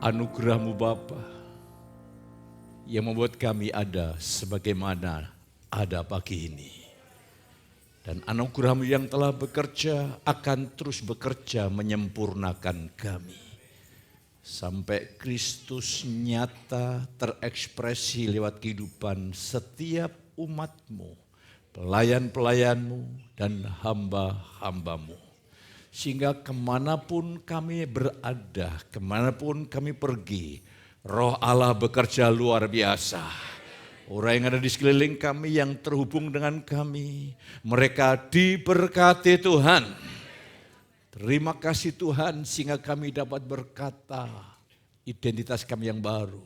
Anugerah-Mu Bapa yang membuat kami ada sebagaimana ada pagi ini. Dan anugerah-Mu yang telah bekerja akan terus bekerja menyempurnakan kami. Sampai Kristus nyata terekspresi lewat kehidupan setiap umat-Mu, pelayan-pelayan-Mu dan hamba-hamba-Mu. Sehingga kemanapun kami berada, kemanapun kami pergi, Roh Allah bekerja luar biasa. Orang yang ada di sekeliling kami, yang terhubung dengan kami, mereka diberkati Tuhan. Terima kasih Tuhan sehingga kami dapat berkata identitas kami yang baru.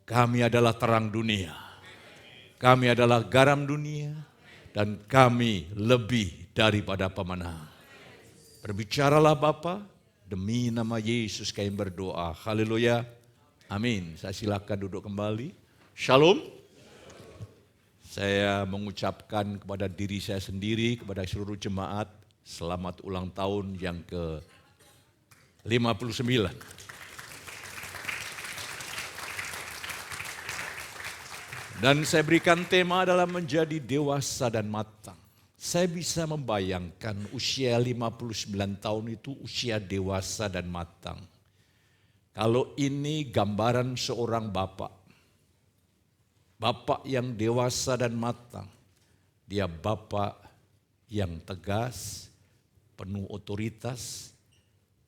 Kami adalah terang dunia, kami adalah garam dunia, dan kami lebih daripada pemenang. Berbicaralah Bapa, demi nama Yesus kami berdoa. Haleluya. Amin. Saya silakan duduk kembali. Shalom. Saya mengucapkan kepada diri saya sendiri, kepada seluruh jemaat, selamat ulang tahun yang ke-59. Dan saya berikan tema adalah menjadi dewasa dan matang. Saya bisa membayangkan usia 59 tahun itu usia dewasa dan matang. Kalau ini gambaran seorang bapak. Bapak yang dewasa dan matang. Dia bapak yang tegas, penuh otoritas,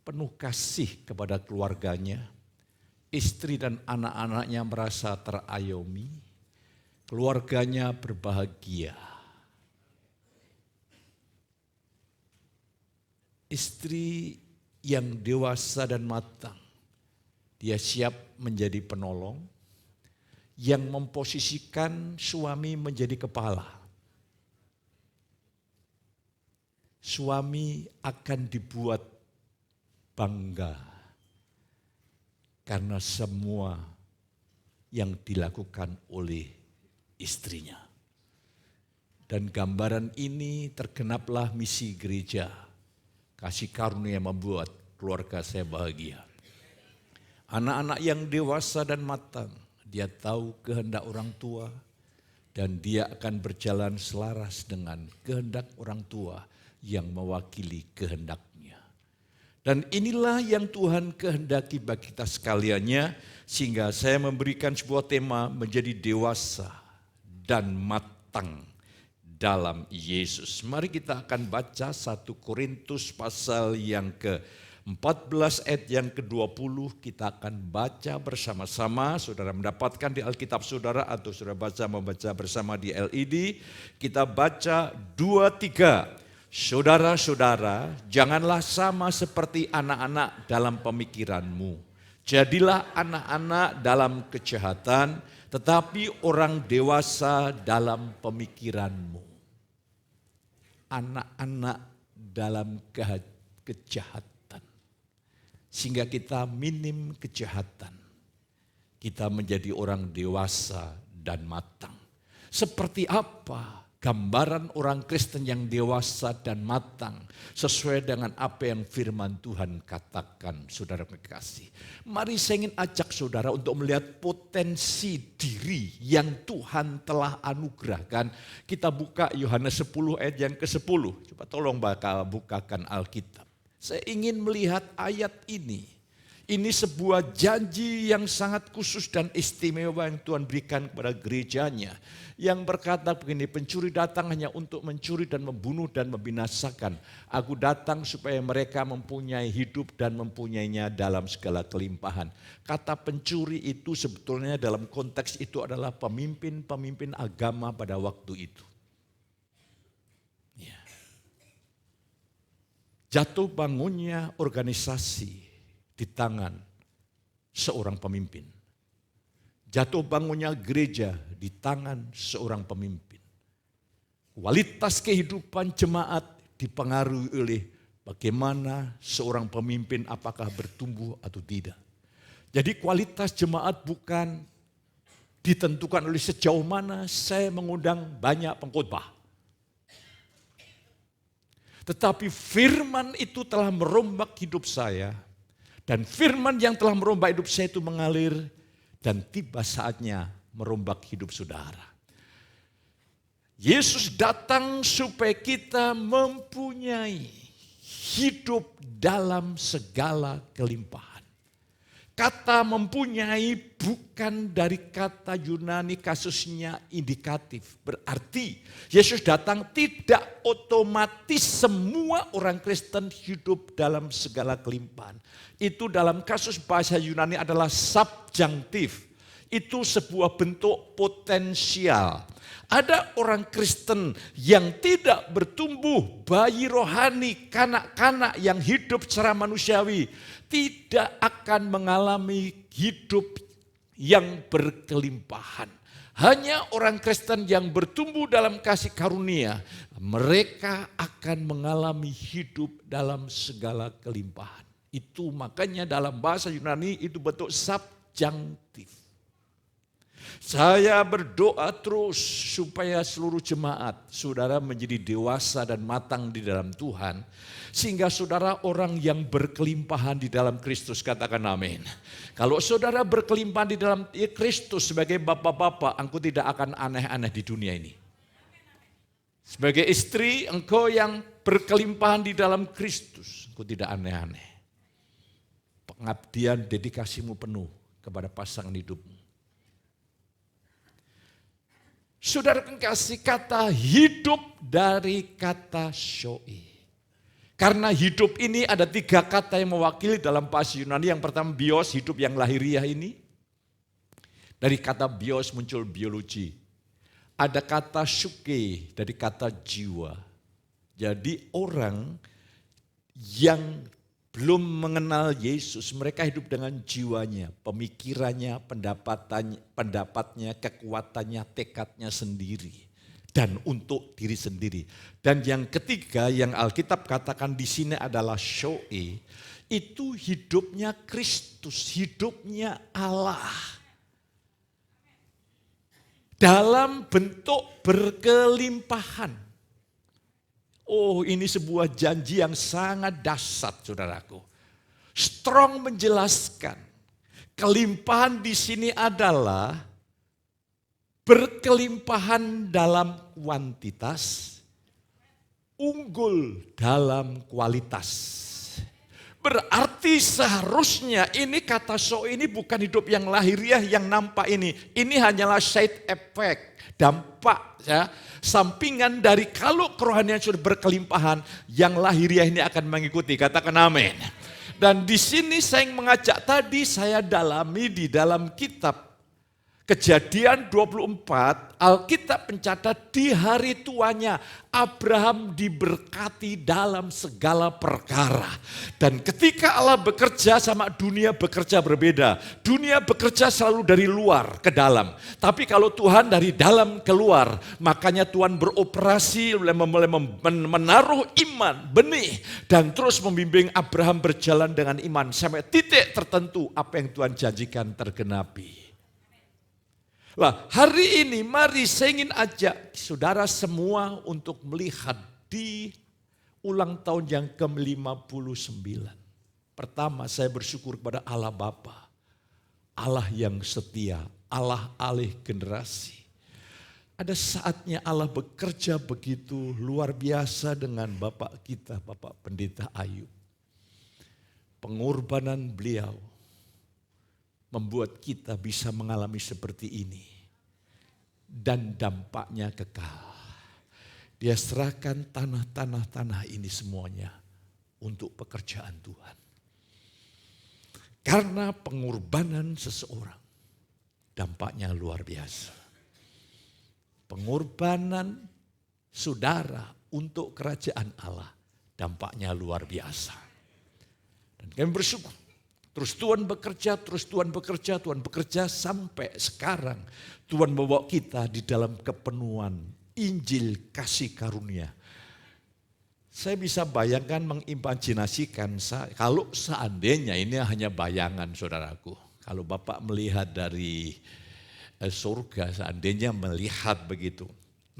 penuh kasih kepada keluarganya. Istri dan anak-anaknya merasa terayomi. Keluarganya berbahagia. Istri yang dewasa dan matang, dia siap menjadi penolong, yang memposisikan suami menjadi kepala. Suami akan dibuat bangga karena semua yang dilakukan oleh istrinya. Dan gambaran ini tergenaplah misi gereja. Kasih karunia membuat keluarga saya bahagia. Anak-anak yang dewasa dan matang, dia tahu kehendak orang tua dan dia akan berjalan selaras dengan kehendak orang tua yang mewakili kehendaknya. Dan inilah yang Tuhan kehendaki bagi kita sekaliannya, sehingga saya memberikan sebuah tema menjadi dewasa dan matang dalam Yesus. Mari kita akan baca 1 Korintus pasal yang ke-14 ayat yang ke-20. Kita akan baca bersama-sama. Saudara mendapatkan di Alkitab saudara atau saudara membaca bersama di LED. Kita baca 2-3. Saudara-saudara, janganlah sama seperti anak-anak dalam pemikiranmu. Jadilah anak-anak dalam kejahatan, tetapi orang dewasa dalam pemikiranmu. Anak-anak dalam kejahatan. Sehingga kita minim kejahatan. Kita menjadi orang dewasa dan matang. Seperti apa gambaran orang Kristen yang dewasa dan matang sesuai dengan apa yang firman Tuhan katakan, saudara kekasih. Mari saya ingin ajak saudara untuk melihat potensi diri yang Tuhan telah anugerahkan. Kita buka Yohanes 10 ayat yang ke-10. Coba tolong bukakan Alkitab. Saya ingin melihat ayat ini. Ini sebuah janji yang sangat khusus dan istimewa yang Tuhan berikan kepada gerejanya. Yang berkata begini, pencuri datang hanya untuk mencuri dan membunuh dan membinasakan. Aku datang supaya mereka mempunyai hidup dan mempunyainya dalam segala kelimpahan. Kata pencuri itu sebetulnya dalam konteks itu adalah pemimpin-pemimpin agama pada waktu itu. Ya. Jatuh bangunnya organisasi di tangan seorang pemimpin. Jatuh bangunnya gereja di tangan seorang pemimpin. Kualitas kehidupan jemaat dipengaruhi oleh bagaimana seorang pemimpin apakah bertumbuh atau tidak. Jadi kualitas jemaat bukan ditentukan oleh sejauh mana saya mengundang banyak pengkhotbah. Tetapi firman itu telah merombak hidup saya. Dan firman yang telah merombak hidup saya itu mengalir dan tiba saatnya merombak hidup saudara. Yesus datang supaya kita mempunyai hidup dalam segala kelimpahan. Kata mempunyai bukan dari kata Yunani kasusnya indikatif. Berarti Yesus datang tidak otomatis semua orang Kristen hidup dalam segala kelimpahan. Itu dalam kasus bahasa Yunani adalah subjunktif. Itu sebuah bentuk potensial. Ada orang Kristen yang tidak bertumbuh, bayi rohani, kanak-kanak yang hidup secara manusiawi, tidak akan mengalami hidup yang berkelimpahan. Hanya orang Kristen yang bertumbuh dalam kasih karunia, mereka akan mengalami hidup dalam segala kelimpahan. Itu makanya dalam bahasa Yunani itu bentuk subjunktif. Saya berdoa terus supaya seluruh jemaat saudara menjadi dewasa dan matang di dalam Tuhan. Sehingga saudara orang yang berkelimpahan di dalam Kristus, katakan amin. Kalau saudara berkelimpahan di dalam Kristus sebagai bapak-bapak, engkau tidak akan aneh-aneh di dunia ini. Sebagai istri, engkau yang berkelimpahan di dalam Kristus, engkau tidak aneh-aneh. Pengabdian, dedikasimu penuh kepada pasangan hidupmu. Saudara kasih kata hidup dari kata shoi. Karena hidup ini ada 3 kata yang mewakili dalam bahasa Yunani. Yang pertama bios, hidup yang lahiriah ini. Dari kata bios muncul biologi. Ada kata suke dari kata jiwa. Jadi orang yang belum mengenal Yesus, mereka hidup dengan jiwanya, pemikirannya, pendapatnya, kekuatannya, tekadnya sendiri. Dan untuk diri sendiri. Dan yang ketiga yang Alkitab katakan di sini adalah shoe, itu hidupnya Kristus, hidupnya Allah. Dalam bentuk berkelimpahan. Oh, ini sebuah janji yang sangat dahsyat, saudaraku. Strong menjelaskan, kelimpahan di sini adalah berkelimpahan dalam kuantitas, unggul dalam kualitas. Berarti seharusnya ini kata so ini bukan hidup yang lahiriah yang nampak ini. Ini hanyalah side effect, dampak ya, sampingan dari kalau kerohanian sudah berkelimpahan, yang lahiriah ini akan mengikuti. Katakan amin. Dan di sini saya mengajak tadi saya dalami di dalam kitab Kejadian 24, Alkitab mencatat di hari tuanya Abraham diberkati dalam segala perkara. Dan ketika Allah bekerja sama dunia bekerja berbeda. Dunia bekerja selalu dari luar ke dalam. Tapi kalau Tuhan dari dalam keluar, makanya Tuhan beroperasi mulai menaruh iman, benih. Dan terus membimbing Abraham berjalan dengan iman sampai titik tertentu apa yang Tuhan janjikan tergenapi. Lah, hari ini mari saya ingin ajak saudara semua untuk melihat di ulang tahun yang ke-59. Pertama, saya bersyukur kepada Allah Bapa, Allah yang setia, Allah alih generasi. Ada saatnya Allah bekerja begitu luar biasa dengan Bapak kita, Bapak Pendeta Ayub. Pengorbanan beliau membuat kita bisa mengalami seperti ini. Dan dampaknya kekal. Dia serahkan tanah ini semuanya untuk pekerjaan Tuhan. Karena pengorbanan seseorang, dampaknya luar biasa. Pengorbanan saudara untuk kerajaan Allah, dampaknya luar biasa. Dan kami bersyukur. Terus Tuhan bekerja sampai sekarang. Tuhan membawa kita di dalam kepenuhan Injil kasih karunia. Saya bisa bayangkan, mengimajinasikan, kalau seandainya ini hanya bayangan saudaraku. Kalau Bapak melihat dari surga, seandainya melihat begitu.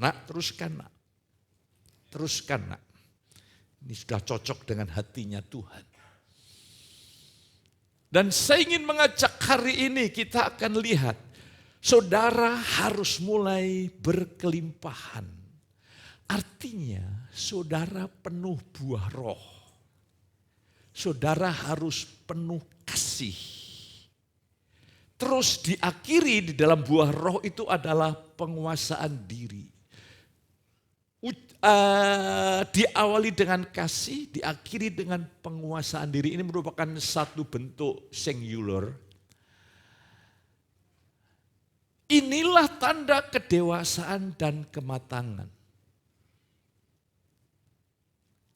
Nak, teruskan nak. Teruskan nak. Ini sudah cocok dengan hatinya Tuhan. Dan saya ingin mengajak hari ini kita akan lihat, saudara harus mulai berkelimpahan. Artinya saudara penuh buah roh. Saudara harus penuh kasih. Terus diakhiri di dalam buah roh itu adalah penguasaan diri. Diawali dengan kasih, diakhiri dengan penguasaan diri. Ini merupakan satu bentuk singular. Inilah tanda kedewasaan dan kematangan.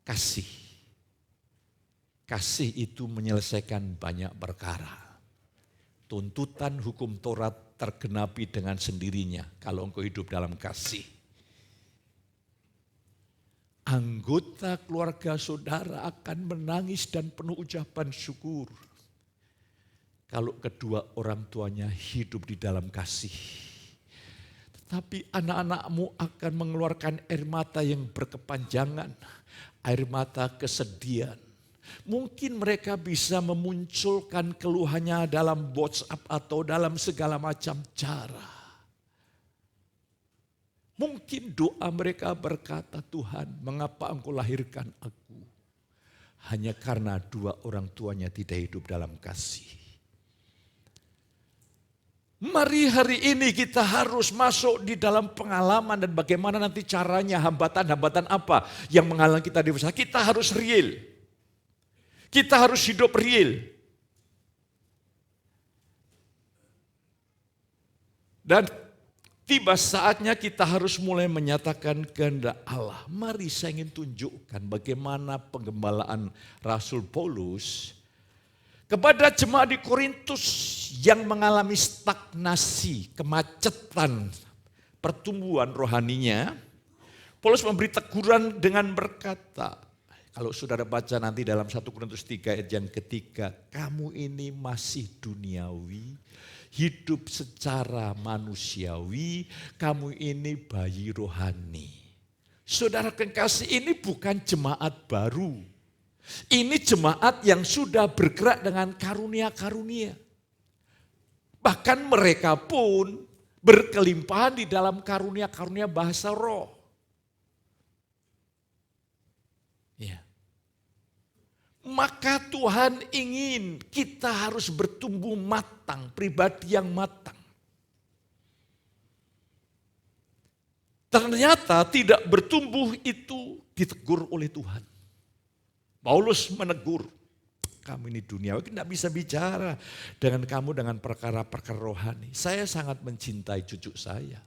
Kasih. Kasih itu menyelesaikan banyak perkara. Tuntutan hukum Taurat tergenapi dengan sendirinya kalau engkau hidup dalam kasih. Anggota keluarga saudara akan menangis dan penuh ucapan syukur kalau kedua orang tuanya hidup di dalam kasih. Tetapi anak-anakmu akan mengeluarkan air mata yang berkepanjangan, air mata kesedihan. Mungkin mereka bisa memunculkan keluhannya dalam WhatsApp atau dalam segala macam cara. Mungkin doa mereka berkata, Tuhan, mengapa engkau lahirkan aku? Hanya karena dua orang tuanya tidak hidup dalam kasih. Mari hari ini kita harus masuk di dalam pengalaman dan bagaimana nanti caranya, hambatan-hambatan apa yang menghalang kita di usaha. Kita harus real. Kita harus hidup real. Dan tiba saatnya kita harus mulai menyatakan kehendak Allah. Mari saya ingin tunjukkan bagaimana penggembalaan Rasul Paulus kepada jemaat di Korintus yang mengalami stagnasi, kemacetan, pertumbuhan rohaninya. Paulus memberi teguran dengan berkata, kalau saudara baca nanti dalam 1 Korintus 3 ayat yang ketiga, kamu ini masih duniawi, hidup secara manusiawi, kamu ini bayi rohani. Saudara kekasih, ini bukan jemaat baru. Ini jemaat yang sudah bergerak dengan karunia-karunia. Bahkan mereka pun berkelimpahan di dalam karunia-karunia bahasa roh. Ya. Maka Tuhan ingin kita harus bertumbuh matang, pribadi yang matang. Ternyata tidak bertumbuh itu ditegur oleh Tuhan. Paulus menegur, kamu ini duniawi, tidak bisa bicara dengan kamu dengan perkara-perkara rohani. Saya sangat mencintai cucu saya.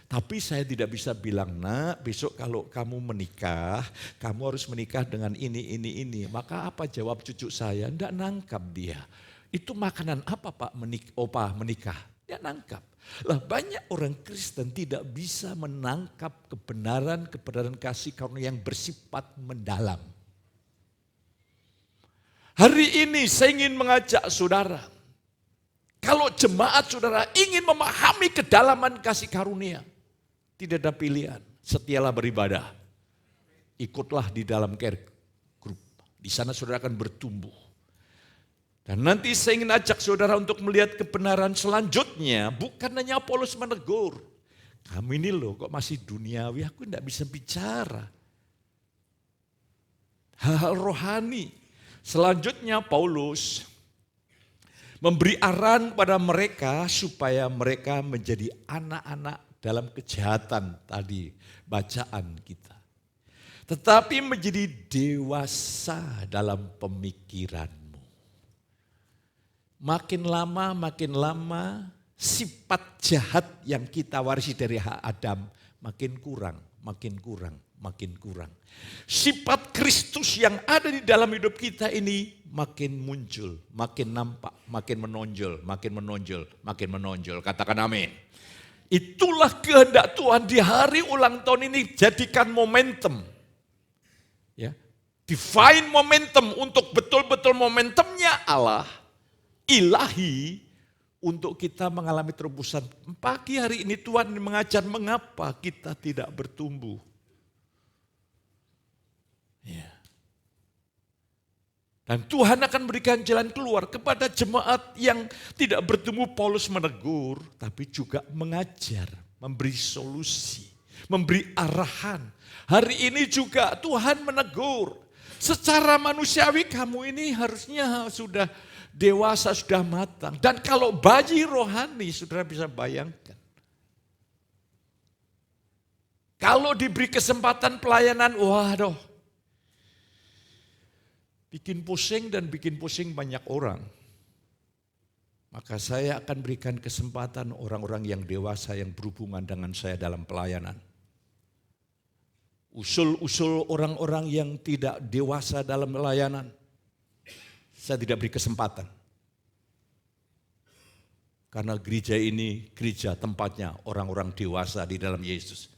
Tapi saya tidak bisa bilang, nak besok kalau kamu menikah, kamu harus menikah dengan ini. Maka apa jawab cucu saya? Tidak nangkap dia. Itu makanan apa Pak menikah? Dia nangkap. Lah banyak orang Kristen tidak bisa menangkap kebenaran kasih karunia yang bersifat mendalam. Hari ini saya ingin mengajak saudara, kalau jemaat saudara ingin memahami kedalaman kasih karunia, tidak ada pilihan, setialah beribadah. Ikutlah di dalam care group. Di sana saudara akan bertumbuh. Dan nanti saya ingin ajak saudara untuk melihat kebenaran selanjutnya. Bukan hanya Paulus menegur. Kamu ini loh kok masih duniawi, aku tidak bisa bicara. Hal-hal rohani. Selanjutnya Paulus memberi arahan pada mereka supaya mereka menjadi anak-anak dalam kejahatan tadi bacaan kita. Tetapi menjadi dewasa dalam pemikiranmu. Makin lama sifat jahat yang kita warisi dari Adam makin kurang. Sifat Kristus yang ada di dalam hidup kita ini makin muncul, makin nampak, makin menonjol. Katakan amin. Itulah kehendak Tuhan di hari ulang tahun ini, jadikan momentum. Ya, divine momentum untuk betul-betul momentumnya Allah, ilahi, untuk kita mengalami terobosan. Pagi hari ini Tuhan mengajar mengapa kita tidak bertumbuh. Ya. Dan Tuhan akan berikan jalan keluar kepada jemaat yang tidak bertemu. Paulus menegur, tapi juga mengajar, memberi solusi, memberi arahan. Hari ini juga Tuhan menegur, secara manusiawi kamu ini harusnya sudah dewasa, sudah matang. Dan kalau bayi rohani, saudara bisa bayangkan. Kalau diberi kesempatan pelayanan, waduh, bikin pusing dan bikin pusing banyak orang. Maka saya akan berikan kesempatan orang-orang yang dewasa yang berhubungan dengan saya dalam pelayanan. Usul-usul orang-orang yang tidak dewasa dalam pelayanan, saya tidak beri kesempatan. Karena gereja ini gereja tempatnya orang-orang dewasa di dalam Yesus.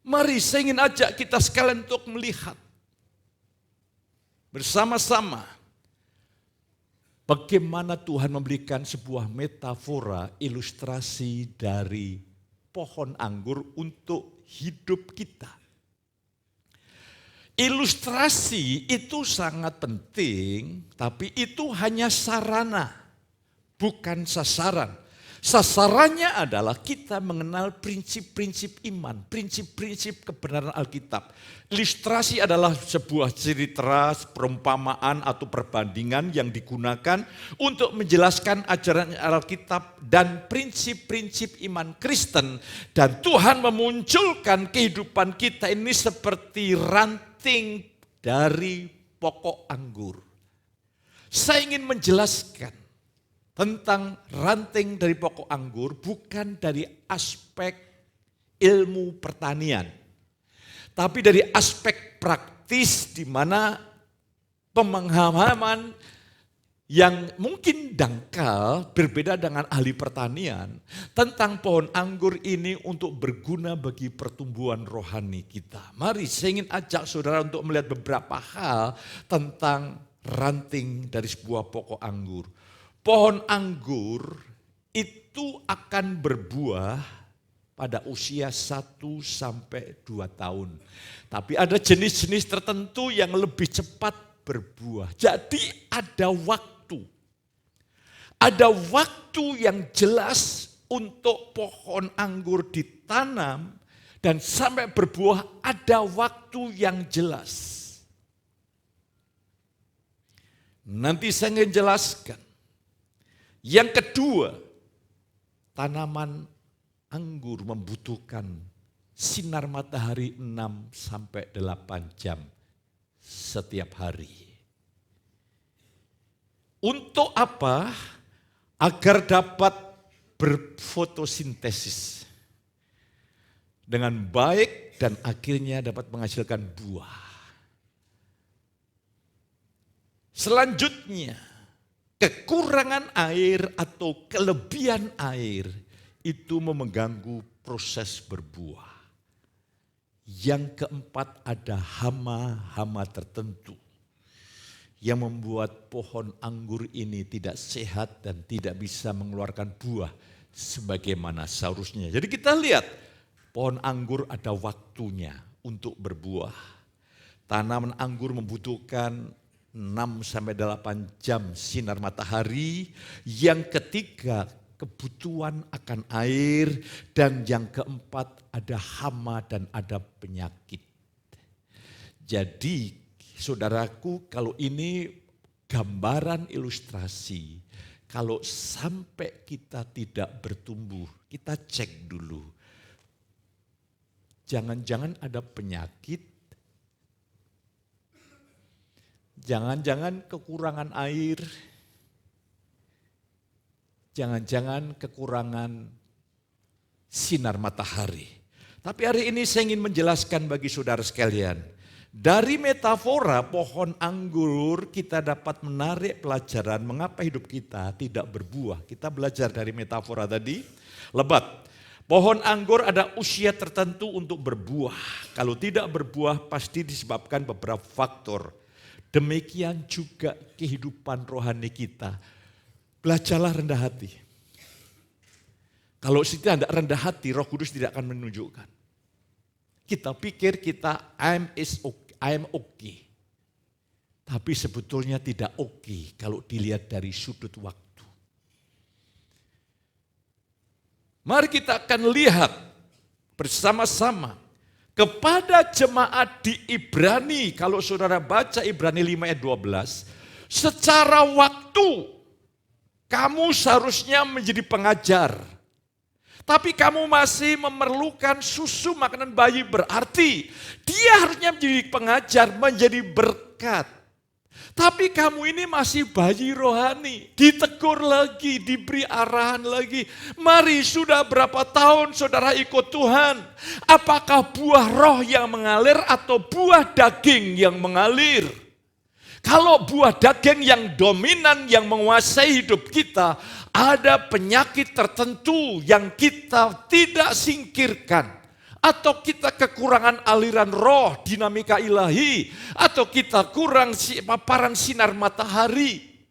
Mari saya ingin ajak kita sekalian untuk melihat bersama-sama bagaimana Tuhan memberikan sebuah metafora ilustrasi dari pohon anggur untuk hidup kita. Ilustrasi itu sangat penting, tapi itu hanya sarana, bukan sasaran. Sasarannya adalah kita mengenal prinsip-prinsip iman, prinsip-prinsip kebenaran Alkitab. Ilustrasi adalah sebuah cerita, perumpamaan atau perbandingan yang digunakan untuk menjelaskan ajaran Alkitab dan prinsip-prinsip iman Kristen. Dan Tuhan memunculkan kehidupan kita ini seperti ranting dari pokok anggur. Saya ingin menjelaskan tentang ranting dari pokok anggur bukan dari aspek ilmu pertanian, tapi dari aspek praktis di mana pemahaman yang mungkin dangkal berbeda dengan ahli pertanian tentang pohon anggur ini untuk berguna bagi pertumbuhan rohani kita. Mari saya ingin ajak saudara untuk melihat beberapa hal tentang ranting dari sebuah pokok anggur. Pohon anggur itu akan berbuah pada usia 1 sampai 2 tahun. Tapi ada jenis-jenis tertentu yang lebih cepat berbuah. Jadi ada waktu. Ada waktu yang jelas untuk pohon anggur ditanam dan sampai berbuah, ada waktu yang jelas. Nanti saya ingin jelaskan. Yang kedua, tanaman anggur membutuhkan sinar matahari 6 sampai 8 jam setiap hari. Untuk apa? Agar dapat berfotosintesis dengan baik dan akhirnya dapat menghasilkan buah. Selanjutnya, kekurangan air atau kelebihan air itu mengganggu proses berbuah. Yang keempat, ada hama-hama tertentu yang membuat pohon anggur ini tidak sehat dan tidak bisa mengeluarkan buah sebagaimana seharusnya. Jadi kita lihat pohon anggur ada waktunya untuk berbuah. Tanaman anggur membutuhkan 6-8 jam sinar matahari. Yang ketiga, kebutuhan akan air. Dan yang keempat, ada hama dan ada penyakit. Jadi saudaraku, kalau ini gambaran ilustrasi, kalau sampai kita tidak bertumbuh, kita cek dulu. Jangan-jangan ada penyakit, jangan-jangan kekurangan air, jangan-jangan kekurangan sinar matahari. Tapi hari ini saya ingin menjelaskan bagi saudara sekalian, dari metafora pohon anggur kita dapat menarik pelajaran mengapa hidup kita tidak berbuah. Kita belajar dari metafora tadi, lebat. Pohon anggur ada usia tertentu untuk berbuah. Kalau tidak berbuah pasti disebabkan beberapa faktor. Demikian juga kehidupan rohani kita. Belajarlah rendah hati. Kalau kita tidak rendah hati, Roh Kudus tidak akan menunjukkan. Kita pikir kita I am okay. Tapi sebetulnya tidak oke kalau dilihat dari sudut waktu. Mari kita akan lihat bersama-sama kepada jemaat di Ibrani. Kalau saudara baca Ibrani 5 ayat 12, secara waktu kamu seharusnya menjadi pengajar. Tapi kamu masih memerlukan susu makanan bayi, berarti dia harusnya menjadi pengajar, menjadi berkat. Tapi kamu ini masih bayi rohani, ditegur lagi, diberi arahan lagi. Mari, sudah berapa tahun saudara ikut Tuhan? Apakah buah roh yang mengalir atau buah daging yang mengalir? Kalau buah daging yang dominan, yang menguasai hidup kita, ada penyakit tertentu yang kita tidak singkirkan. Atau kita kekurangan aliran roh, dinamika ilahi. Atau kita kurang paparan sinar matahari.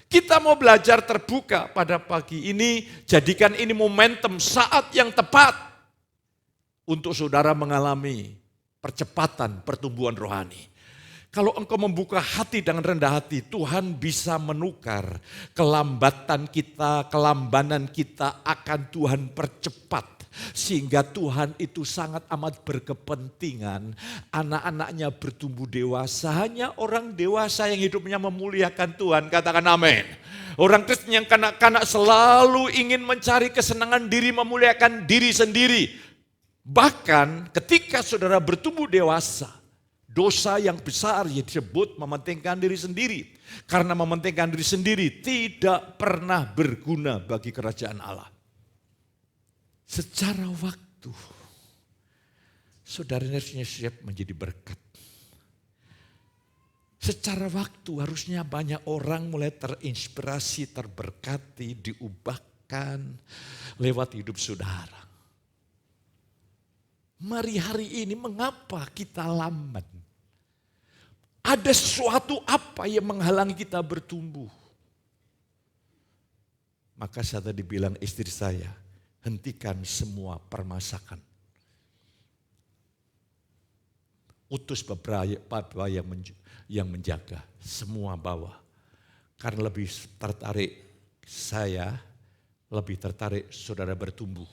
Kita mau belajar terbuka pada pagi ini, jadikan ini momentum saat yang tepat untuk saudara mengalami percepatan pertumbuhan rohani. Kalau engkau membuka hati dengan rendah hati, Tuhan bisa menukar kelambatan kita, kelambanan kita akan Tuhan percepat. Sehingga Tuhan itu sangat amat berkepentingan anak-anaknya bertumbuh dewasa. Hanya orang dewasa yang hidupnya memuliakan Tuhan, katakan amin. Orang Kristen yang kanak-kanak selalu ingin mencari kesenangan diri, memuliakan diri sendiri. Bahkan ketika saudara bertumbuh dewasa, dosa yang besar yang disebut mementingkan diri sendiri. Karena mementingkan diri sendiri tidak pernah berguna bagi kerajaan Allah. Secara waktu, saudara harusnya siap menjadi berkat. Secara waktu harusnya banyak orang mulai terinspirasi, terberkati, diubahkan lewat hidup saudara. Mari hari ini mengapa kita lambat? Ada sesuatu apa yang menghalangi kita bertumbuh? Maka saya tadi bilang istri saya, hentikan semua permasakan. Utus beberapa yang menjaga, semua bawa. Karena lebih tertarik saya, lebih tertarik saudara bertumbuh.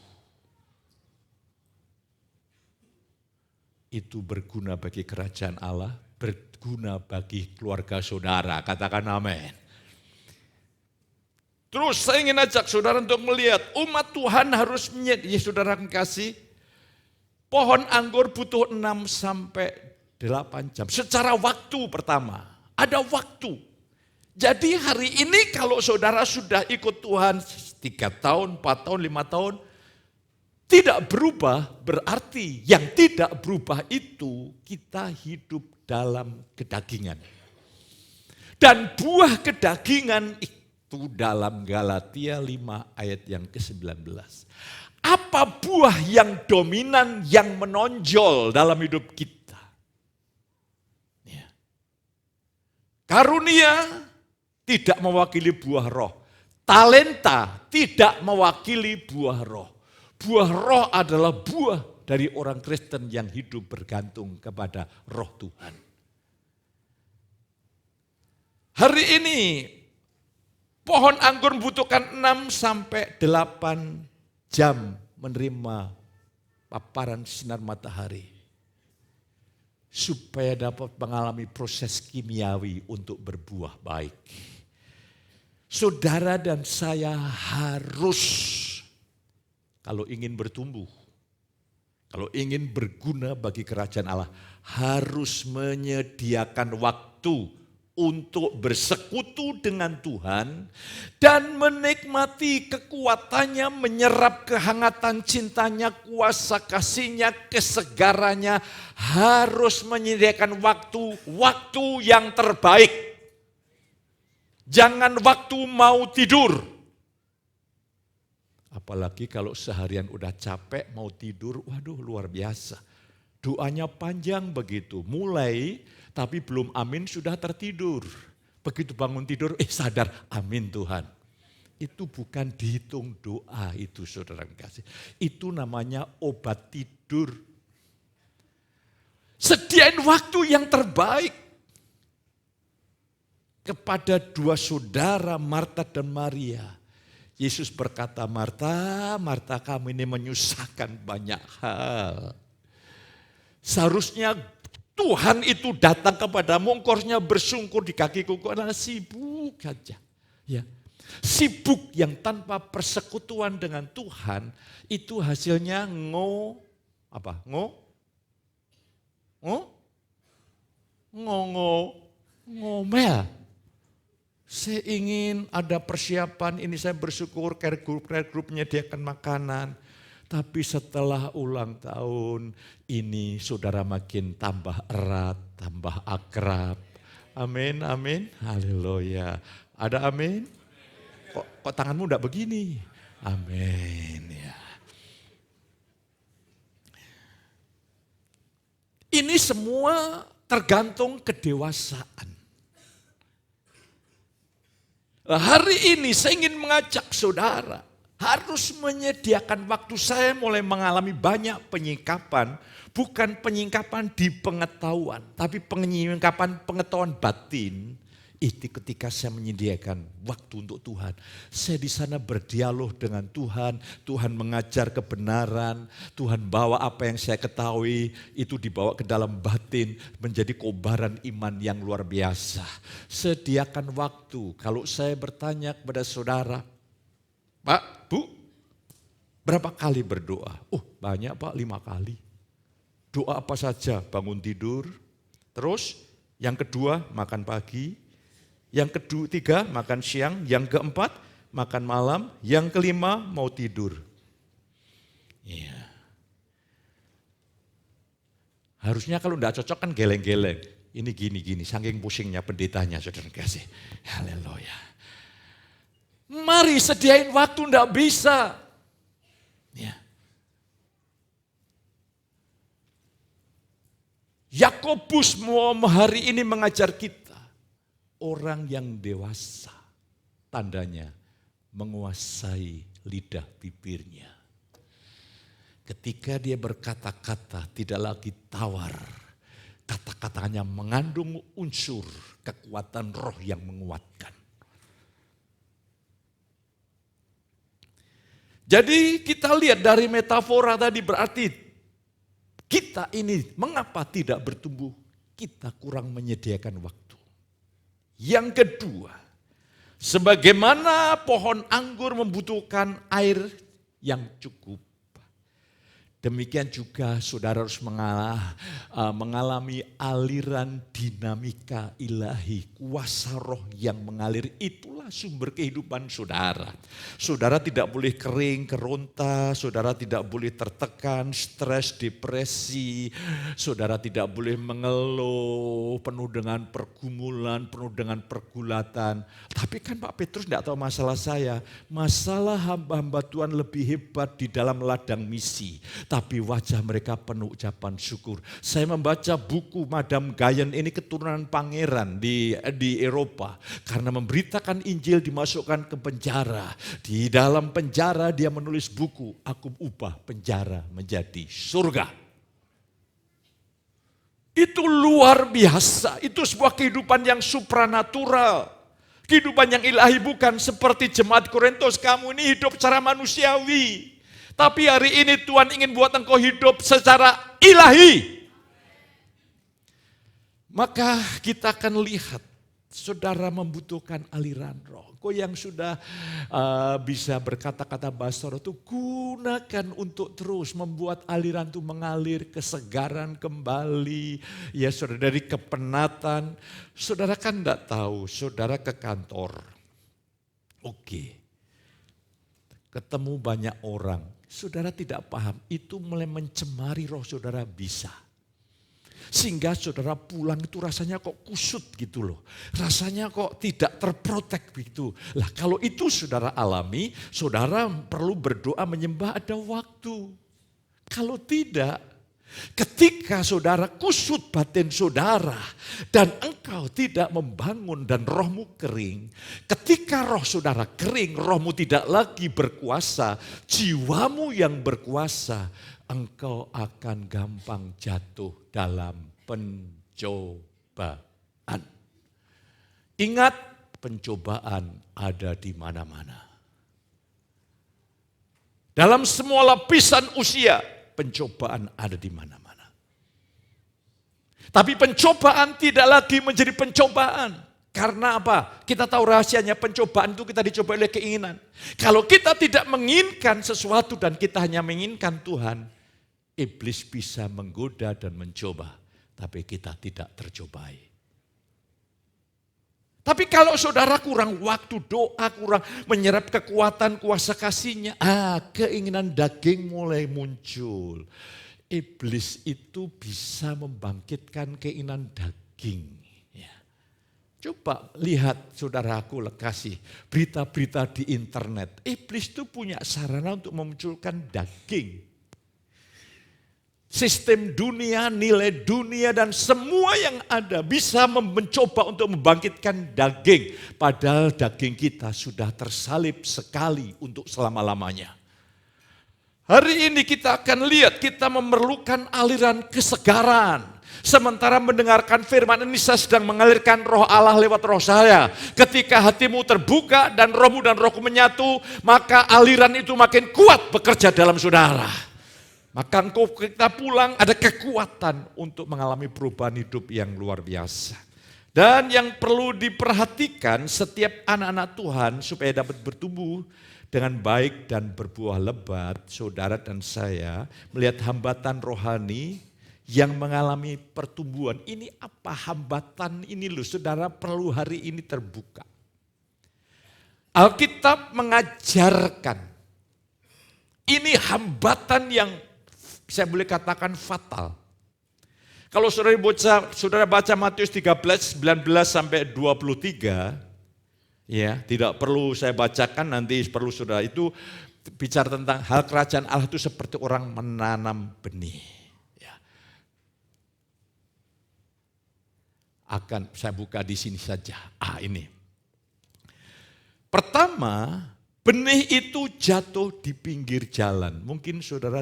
Itu berguna bagi kerajaan Allah, berguna bagi keluarga saudara, katakan amin. Terus saya ingin ajak saudara untuk melihat umat Tuhan harus ya saudara kasih, pohon anggur butuh 6 sampai 8 jam. Secara waktu pertama, ada waktu. Jadi hari ini kalau saudara sudah ikut Tuhan 3 tahun, 4 tahun, 5 tahun, tidak berubah, berarti yang tidak berubah itu kita hidup dalam kedagingan. Dan buah kedagingan itu dalam Galatia 5 ayat yang ke-19. Apa buah yang dominan, yang menonjol dalam hidup kita? Ya. Karunia tidak mewakili buah roh. Talenta tidak mewakili buah roh. Buah roh adalah buah dari orang Kristen yang hidup bergantung kepada roh Tuhan. Hari ini pohon anggur membutuhkan 6 sampai 8 jam menerima paparan sinar matahari. Supaya dapat mengalami proses kimiawi untuk berbuah baik. Saudara dan saya harus, kalau ingin bertumbuh, kalau ingin berguna bagi kerajaan Allah, harus menyediakan waktu untuk bersekutu dengan Tuhan dan menikmati kekuatannya, menyerap kehangatan cintanya, kuasa kasihnya, kesegarannya. Harus menyediakan waktu yang terbaik. Jangan waktu mau tidur. Apalagi kalau seharian udah capek mau tidur, waduh luar biasa. Doanya panjang begitu, mulai tapi belum amin sudah tertidur. Begitu bangun tidur, sadar amin Tuhan. Itu bukan dihitung doa itu saudara kasih. Itu namanya obat tidur. Sediain waktu yang terbaik. kepada dua saudara Marta dan Maria. Yesus berkata, Marta, Marta, kamu ini menyusahkan banyak hal. Seharusnya Tuhan itu datang kepadamu, engkau harusnya bersungkur di kakiku, kau adalah sibuk saja. Ya. Sibuk yang tanpa persekutuan dengan Tuhan, itu hasilnya ngomel. Saya ingin ada persiapan, ini saya bersyukur care group menyediakan makanan. Tapi setelah ulang tahun ini saudara makin tambah erat, tambah akrab. Amin, amin, haleluya. Ada amin? Kok tanganmu enggak begini? Amin ya. Ini semua tergantung kedewasaan. Hari ini saya ingin mengajak saudara harus menyediakan waktu. Saya mulai mengalami banyak penyingkapan, bukan penyingkapan di pengetahuan, tapi penyingkapan pengetahuan batin. Itu ketika saya menyediakan waktu untuk Tuhan. Saya di sana berdialog dengan Tuhan, Tuhan mengajar kebenaran, Tuhan bawa apa yang saya ketahui, itu dibawa ke dalam batin, menjadi kobaran iman yang luar biasa. Sediakan waktu. Kalau saya bertanya kepada saudara, Pak, Bu, berapa kali berdoa? Banyak Pak, 5 kali. Doa apa saja? Bangun tidur, terus yang kedua makan pagi, yang ketiga makan siang, yang keempat makan malam, yang kelima mau tidur. Iya. Harusnya kalau enggak cocok kan geleng-geleng. Ini gini-gini, saking pusingnya pendetanya saudara kasih. Haleluya. Mari sediain waktu, enggak bisa. Ya. Yakobus mau hari ini mengajar kita. Orang yang dewasa, tandanya menguasai lidah bibirnya. Ketika dia berkata-kata tidak lagi tawar, kata-katanya mengandung unsur kekuatan roh yang menguatkan. Jadi kita lihat dari metafora tadi berarti kita ini mengapa tidak bertumbuh? Kita kurang menyediakan waktu. Yang kedua, sebagaimana pohon anggur membutuhkan air yang cukup, demikian juga saudara harus mengalami aliran dinamika ilahi, kuasa roh yang mengalir. Itulah sumber kehidupan saudara. Saudara tidak boleh kering, keronta, saudara tidak boleh tertekan, stres, depresi, saudara tidak boleh mengeluh, penuh dengan pergumulan, penuh dengan pergulatan. Tapi kan Pak Petrus tidak tahu masalah saya, masalah hamba-hamba Tuhan lebih hebat di dalam ladang misi. Tapi wajah mereka penuh ucapan syukur. Saya membaca buku Madam Gayen, ini keturunan pangeran di Eropa. Karena memberitakan Injil dimasukkan ke penjara. Di dalam penjara dia menulis buku, Aku ubah penjara menjadi surga. Itu luar biasa, itu sebuah kehidupan yang supranatural. Kehidupan yang ilahi, bukan seperti jemaat Korintus, kamu ini hidup secara manusiawi. Tapi hari ini Tuhan ingin buat engkau hidup secara ilahi. Maka kita akan lihat saudara membutuhkan aliran roh. Kau yang sudah bisa berkata-kata bahasa roh itu gunakan untuk terus membuat aliran itu mengalir, kesegaran kembali. Ya saudara, dari kepenatan. Saudara kan enggak tahu, saudara ke kantor. Oke. Ketemu banyak orang. Saudara tidak paham, itu mulai mencemari roh saudara bisa. Sehingga saudara pulang itu rasanya kok kusut gitu loh. Rasanya kok tidak terprotek begitu. Lah kalau itu saudara alami, saudara perlu berdoa menyembah ada waktu. Kalau tidak, ketika saudara kusut batin saudara dan engkau tidak membangun dan rohmu kering. Ketika roh saudara kering, rohmu tidak lagi berkuasa, jiwamu yang berkuasa, engkau akan gampang jatuh dalam pencobaan. Ingat, pencobaan ada di mana-mana. Dalam semua lapisan usia, pencobaan ada di mana-mana. Tapi pencobaan tidak lagi menjadi pencobaan. Karena apa? Kita tahu rahasianya, pencobaan itu kita dicoba oleh keinginan. Kalau kita tidak menginginkan sesuatu dan kita hanya menginginkan Tuhan, iblis bisa menggoda dan mencoba, tapi kita tidak tercobai. Tapi kalau saudara kurang waktu doa, kurang menyerap kekuatan kuasa kasihnya, keinginan daging mulai muncul. Iblis itu bisa membangkitkan keinginan daging. Ya. Coba lihat saudaraku kasih berita-berita di internet. Iblis itu punya sarana untuk memunculkan daging. Sistem dunia, nilai dunia dan semua yang ada bisa mencoba untuk membangkitkan daging. Padahal daging kita sudah tersalib sekali untuk selama-lamanya. Hari ini kita akan lihat kita memerlukan aliran kesegaran. Sementara mendengarkan firman ini saya sedang mengalirkan roh Allah lewat roh saya. Ketika hatimu terbuka dan rohmu dan rohku menyatu, maka aliran itu makin kuat bekerja dalam saudara. Maka engkau kita pulang ada kekuatan untuk mengalami perubahan hidup yang luar biasa. Dan yang perlu diperhatikan setiap anak-anak Tuhan supaya dapat bertumbuh dengan baik dan berbuah lebat, saudara dan saya melihat hambatan rohani yang mengalami pertumbuhan. Ini apa hambatan ini loh, saudara perlu hari ini terbuka. Alkitab mengajarkan ini hambatan yang saya boleh katakan fatal. Kalau saudara baca Matius 13, 19 sampai 23, ya tidak perlu saya bacakan, nanti perlu saudara itu bicara tentang hal kerajaan Allah itu seperti orang menanam benih. Ya. Akan saya buka di sini saja. Ini. Pertama, benih itu jatuh di pinggir jalan. Mungkin saudara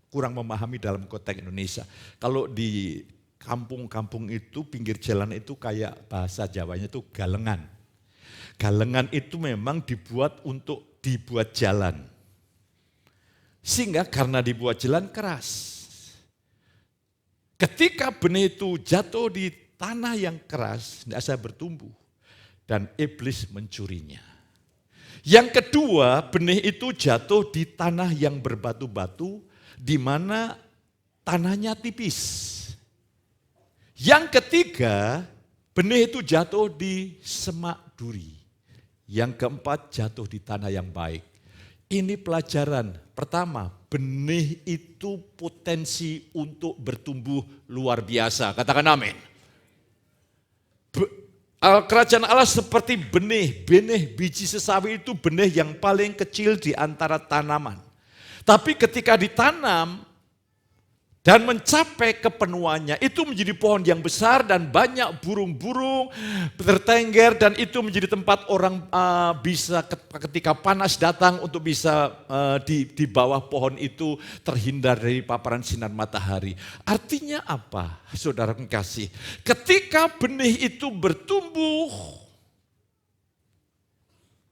kurang memahami dalam konteks Indonesia. Kalau di kampung-kampung itu, pinggir jalan itu kayak bahasa Jawanya itu galengan. Galengan itu memang dibuat jalan. Sehingga karena dibuat jalan keras. Ketika benih itu jatuh di tanah yang keras, tidak bisa bertumbuh. Dan iblis mencurinya. Yang kedua, benih itu jatuh di tanah yang berbatu-batu, di mana tanahnya tipis. Yang ketiga, benih itu jatuh di semak duri. Yang keempat, jatuh di tanah yang baik. Ini pelajaran. Pertama, benih itu potensi untuk bertumbuh luar biasa. Katakan amin. Kerajaan Allah seperti benih biji sesawi itu benih yang paling kecil di antara tanaman. Tapi ketika ditanam dan mencapai kepenuhannya, itu menjadi pohon yang besar dan banyak burung-burung bertengger dan itu menjadi tempat orang bisa ketika panas datang untuk bisa di bawah pohon itu terhindar dari paparan sinar matahari. Artinya apa, saudara kekasih? Ketika benih itu bertumbuh,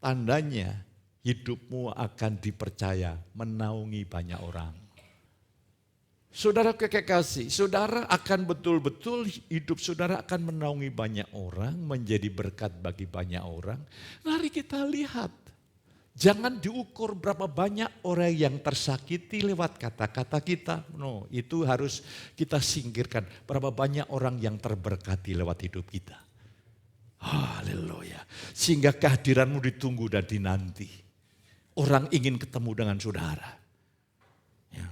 tandanya hidupmu akan dipercaya menaungi banyak orang. Saudara kekasih, saudara akan betul-betul hidup saudara akan menaungi banyak orang, menjadi berkat bagi banyak orang. Mari kita lihat, jangan diukur berapa banyak orang yang tersakiti lewat kata-kata kita. No, itu harus kita singkirkan. Berapa banyak orang yang terberkati lewat hidup kita. Haleluya. Sehingga kehadiranmu ditunggu dan dinanti. Orang ingin ketemu dengan saudara. Ya.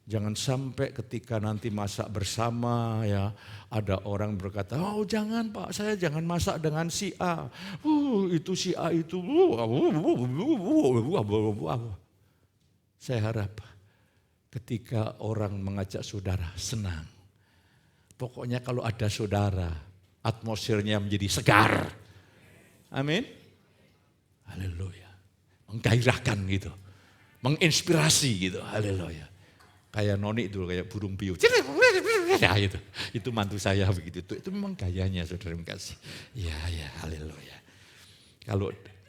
Jangan sampai ketika nanti masak bersama ya ada orang berkata, oh jangan Pak, saya jangan masak dengan si A. Itu si A itu. Saya harap ketika orang mengajak saudara senang. Pokoknya kalau ada saudara, atmosfernya menjadi segar. Amin. Haleluya. Menggairahkan gitu. Menginspirasi gitu. Haleluya. Kayak noni itu, kayak burung piu. Ya itu mantu saya begitu. Itu memang gayanya saudara yang kasih. Ya, haleluya.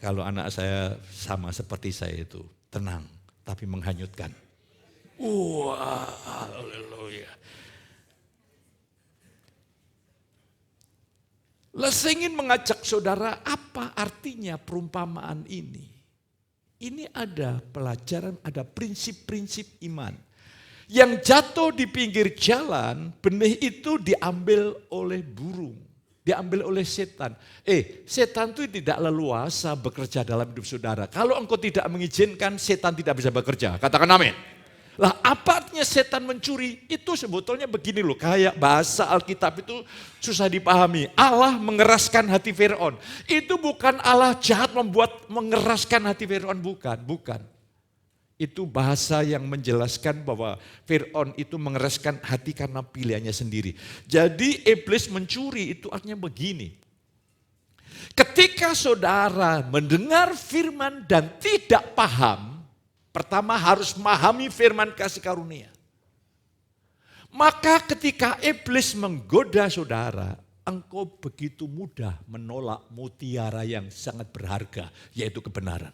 Kalau anak saya sama seperti saya itu, tenang tapi menghanyutkan. Wah, haleluya. Saya ingin mengajak saudara, apa artinya perumpamaan ini? Ini ada pelajaran, ada prinsip-prinsip iman. Yang jatuh di pinggir jalan, benih itu diambil oleh burung. Diambil oleh setan. Setan itu tidak leluasa bekerja dalam hidup saudara. Kalau engkau tidak mengizinkan, setan tidak bisa bekerja. Katakan amin. Lah apa artinya setan mencuri? Itu sebetulnya begini loh, kayak bahasa Alkitab itu susah dipahami. Allah mengeraskan hati Firaun. Itu bukan Allah jahat mengeraskan hati Firaun, bukan. Itu bahasa yang menjelaskan bahwa Firaun itu mengeraskan hati karena pilihannya sendiri. Jadi iblis mencuri itu artinya begini. Ketika saudara mendengar firman dan tidak paham, pertama harus memahami firman kasih karunia. Maka ketika iblis menggoda saudara, engkau begitu mudah menolak mutiara yang sangat berharga, yaitu kebenaran.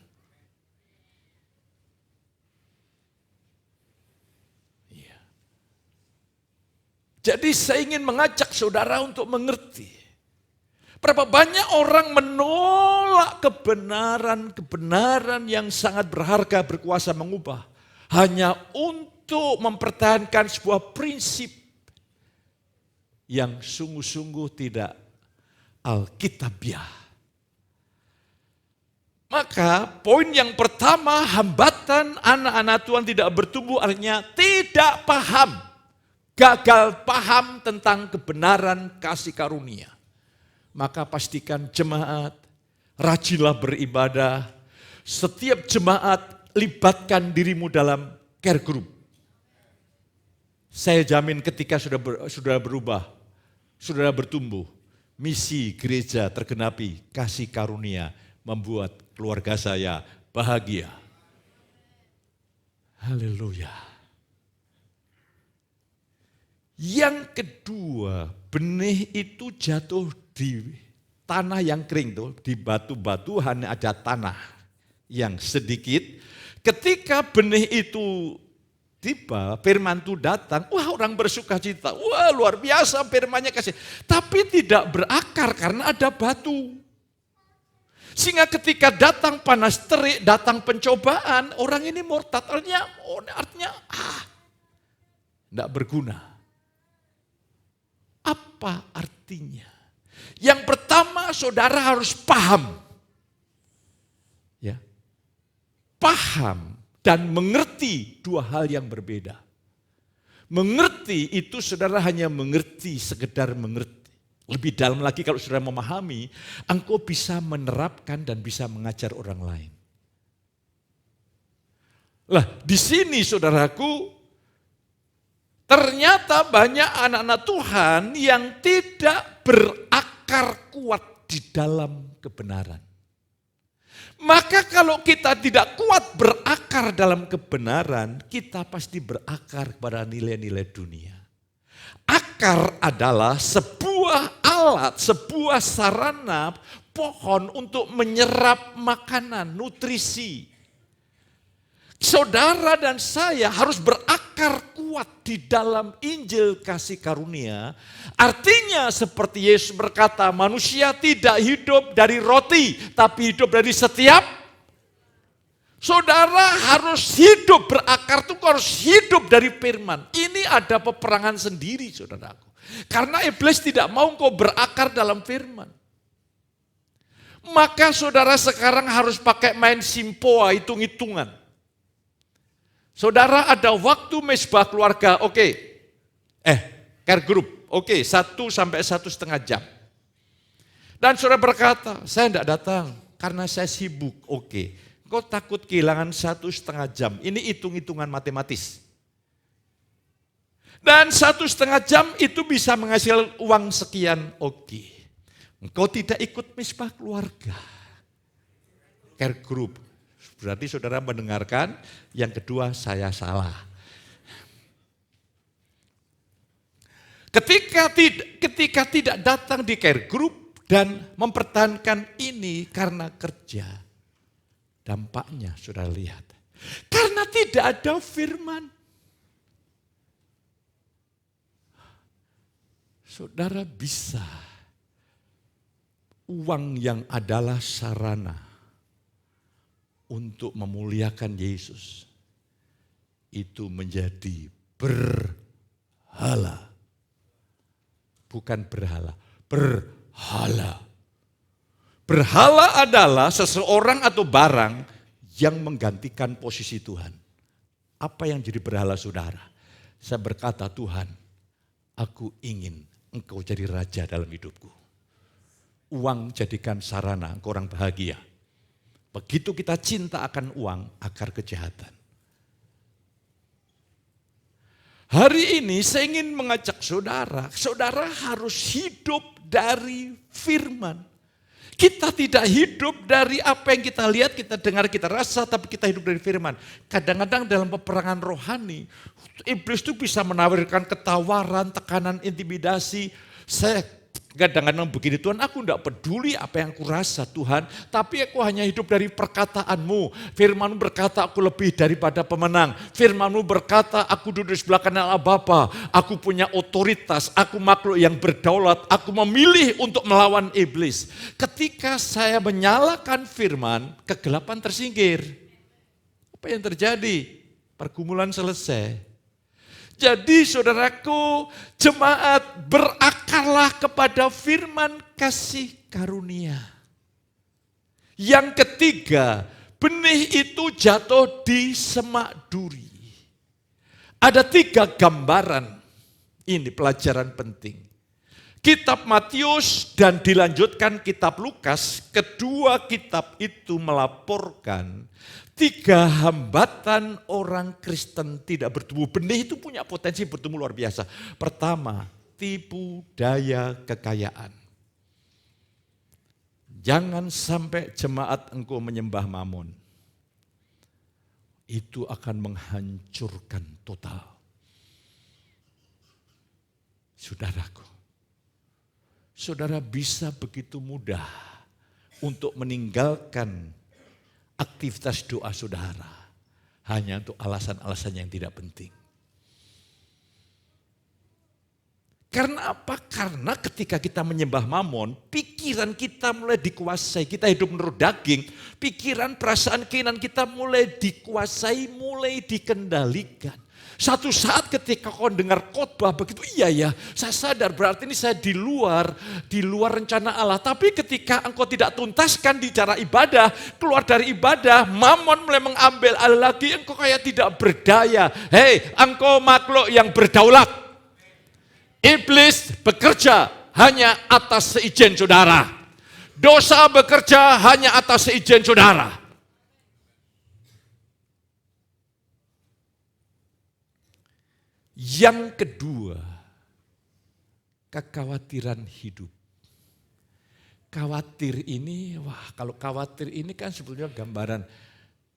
Iya. Jadi saya ingin mengajak saudara untuk mengerti. Berapa banyak orang menolak kebenaran yang sangat berharga, berkuasa mengubah. Hanya untuk mempertahankan sebuah prinsip yang sungguh-sungguh tidak alkitabiah. Maka poin yang pertama, hambatan anak-anak Tuhan tidak bertumbuh artinya tidak paham. Gagal paham tentang kebenaran kasih karunia. Maka pastikan jemaat, rajinlah beribadah. Setiap jemaat libatkan dirimu dalam care group. Saya jamin ketika sudah berubah, sudah bertumbuh, misi gereja tergenapi, kasih karunia membuat keluarga saya bahagia. Haleluya. Yang kedua, benih itu jatuh di tanah yang kering tuh, di batu-batu hanya ada tanah yang sedikit. Ketika benih itu tiba, firman itu datang, wah orang bersuka cita, wah luar biasa firmannya kasih. Tapi tidak berakar karena ada batu. Sehingga ketika datang panas terik, datang pencobaan, orang ini murtad, artinya tidak berguna. Apa artinya? Yang pertama, saudara harus paham. Ya. Paham dan mengerti dua hal yang berbeda. Mengerti itu saudara hanya mengerti, sekedar mengerti. Lebih dalam lagi kalau saudara memahami, engkau bisa menerapkan dan bisa mengajar orang lain. Lah, di sini saudaraku, ternyata banyak anak-anak Tuhan yang tidak berakar kuat di dalam kebenaran. Maka kalau kita tidak kuat berakar dalam kebenaran, kita pasti berakar kepada nilai-nilai dunia. Akar adalah sebuah alat, sebuah sarana pohon untuk menyerap makanan, nutrisi. Saudara dan saya harus berakar kuat di dalam Injil kasih karunia. Artinya seperti Yesus berkata, manusia tidak hidup dari roti, tapi hidup dari setiap. Saudara harus hidup berakar itu harus hidup dari firman. Ini ada peperangan sendiri saudaraku. Karena iblis tidak mau kau berakar dalam firman. Maka saudara sekarang harus pakai main simpoa, hitung-hitungan. Saudara ada waktu mesbah keluarga, oke. Care group, oke, 1 sampai 1,5 jam. Dan saudara berkata, saya tidak datang karena saya sibuk, oke. Kau takut kehilangan 1,5 jam, ini hitung-hitungan matematis. Dan 1,5 jam itu bisa menghasilkan uang sekian, oke. Engkau tidak ikut mesbah keluarga, care group. Berarti saudara mendengarkan, yang kedua saya salah. Ketika tidak datang di care group dan mempertahankan ini karena kerja, dampaknya sudah lihat. Karena tidak ada firman. Saudara bisa uang yang adalah sarana untuk memuliakan Yesus itu menjadi berhala. Bukan berhala, berhala. Berhala adalah seseorang atau barang yang menggantikan posisi Tuhan. Apa yang jadi berhala saudara? Saya berkata, Tuhan, aku ingin Engkau jadi raja dalam hidupku. Uang jadikan sarana, engkau orang bahagia. Begitu kita cinta akan uang, akar kejahatan. Hari ini saya ingin mengajak saudara, saudara harus hidup dari firman. Kita tidak hidup dari apa yang kita lihat, kita dengar, kita rasa, tapi kita hidup dari firman. Kadang-kadang dalam peperangan rohani, iblis itu bisa menawarkan ketawaran, tekanan, intimidasi. Saya kadang-kadang begini, Tuhan, aku tidak peduli apa yang aku rasa Tuhan, tapi aku hanya hidup dari perkataanmu. Firman-Mu berkata aku lebih daripada pemenang. Firman-Mu berkata aku duduk di sebelah kanan Allah Bapa. Aku punya otoritas, aku makhluk yang berdaulat. Aku memilih untuk melawan iblis. Ketika saya menyalakan firman, kegelapan tersingkir. Apa yang terjadi? Pergumulan selesai. Jadi saudaraku, jemaat berakarlah kepada firman kasih karunia. Yang ketiga, benih itu jatuh di semak duri. Ada 3 gambaran, ini pelajaran penting. Kitab Matius dan dilanjutkan kitab Lukas, kedua kitab itu melaporkan 3 hambatan orang Kristen tidak bertumbuh. Benih itu punya potensi bertumbuh luar biasa. Pertama, tipu daya kekayaan. Jangan sampai jemaat engkau menyembah mamon. Itu akan menghancurkan total. Saudaraku, saudara bisa begitu mudah untuk meninggalkan aktivitas doa saudara hanya untuk alasan-alasan yang tidak penting. Karena apa? Karena ketika kita menyembah mamon, pikiran kita mulai dikuasai. Kita hidup menurut daging, pikiran, perasaan, keinginan kita mulai dikuasai, mulai dikendalikan. Satu saat ketika kau dengar khotbah begitu, iya ya, saya sadar berarti ini saya di luar rencana Allah. Tapi ketika engkau tidak tuntaskan di cara ibadah, keluar dari ibadah, mamon mulai mengambil alih lagi, engkau kayak tidak berdaya. Hei, engkau makhluk yang berdaulat. Iblis bekerja hanya atas seizin saudara. Dosa bekerja hanya atas seizin saudara. Yang kedua, kekhawatiran hidup. Khawatir ini, kalau khawatir ini kan sebetulnya gambaran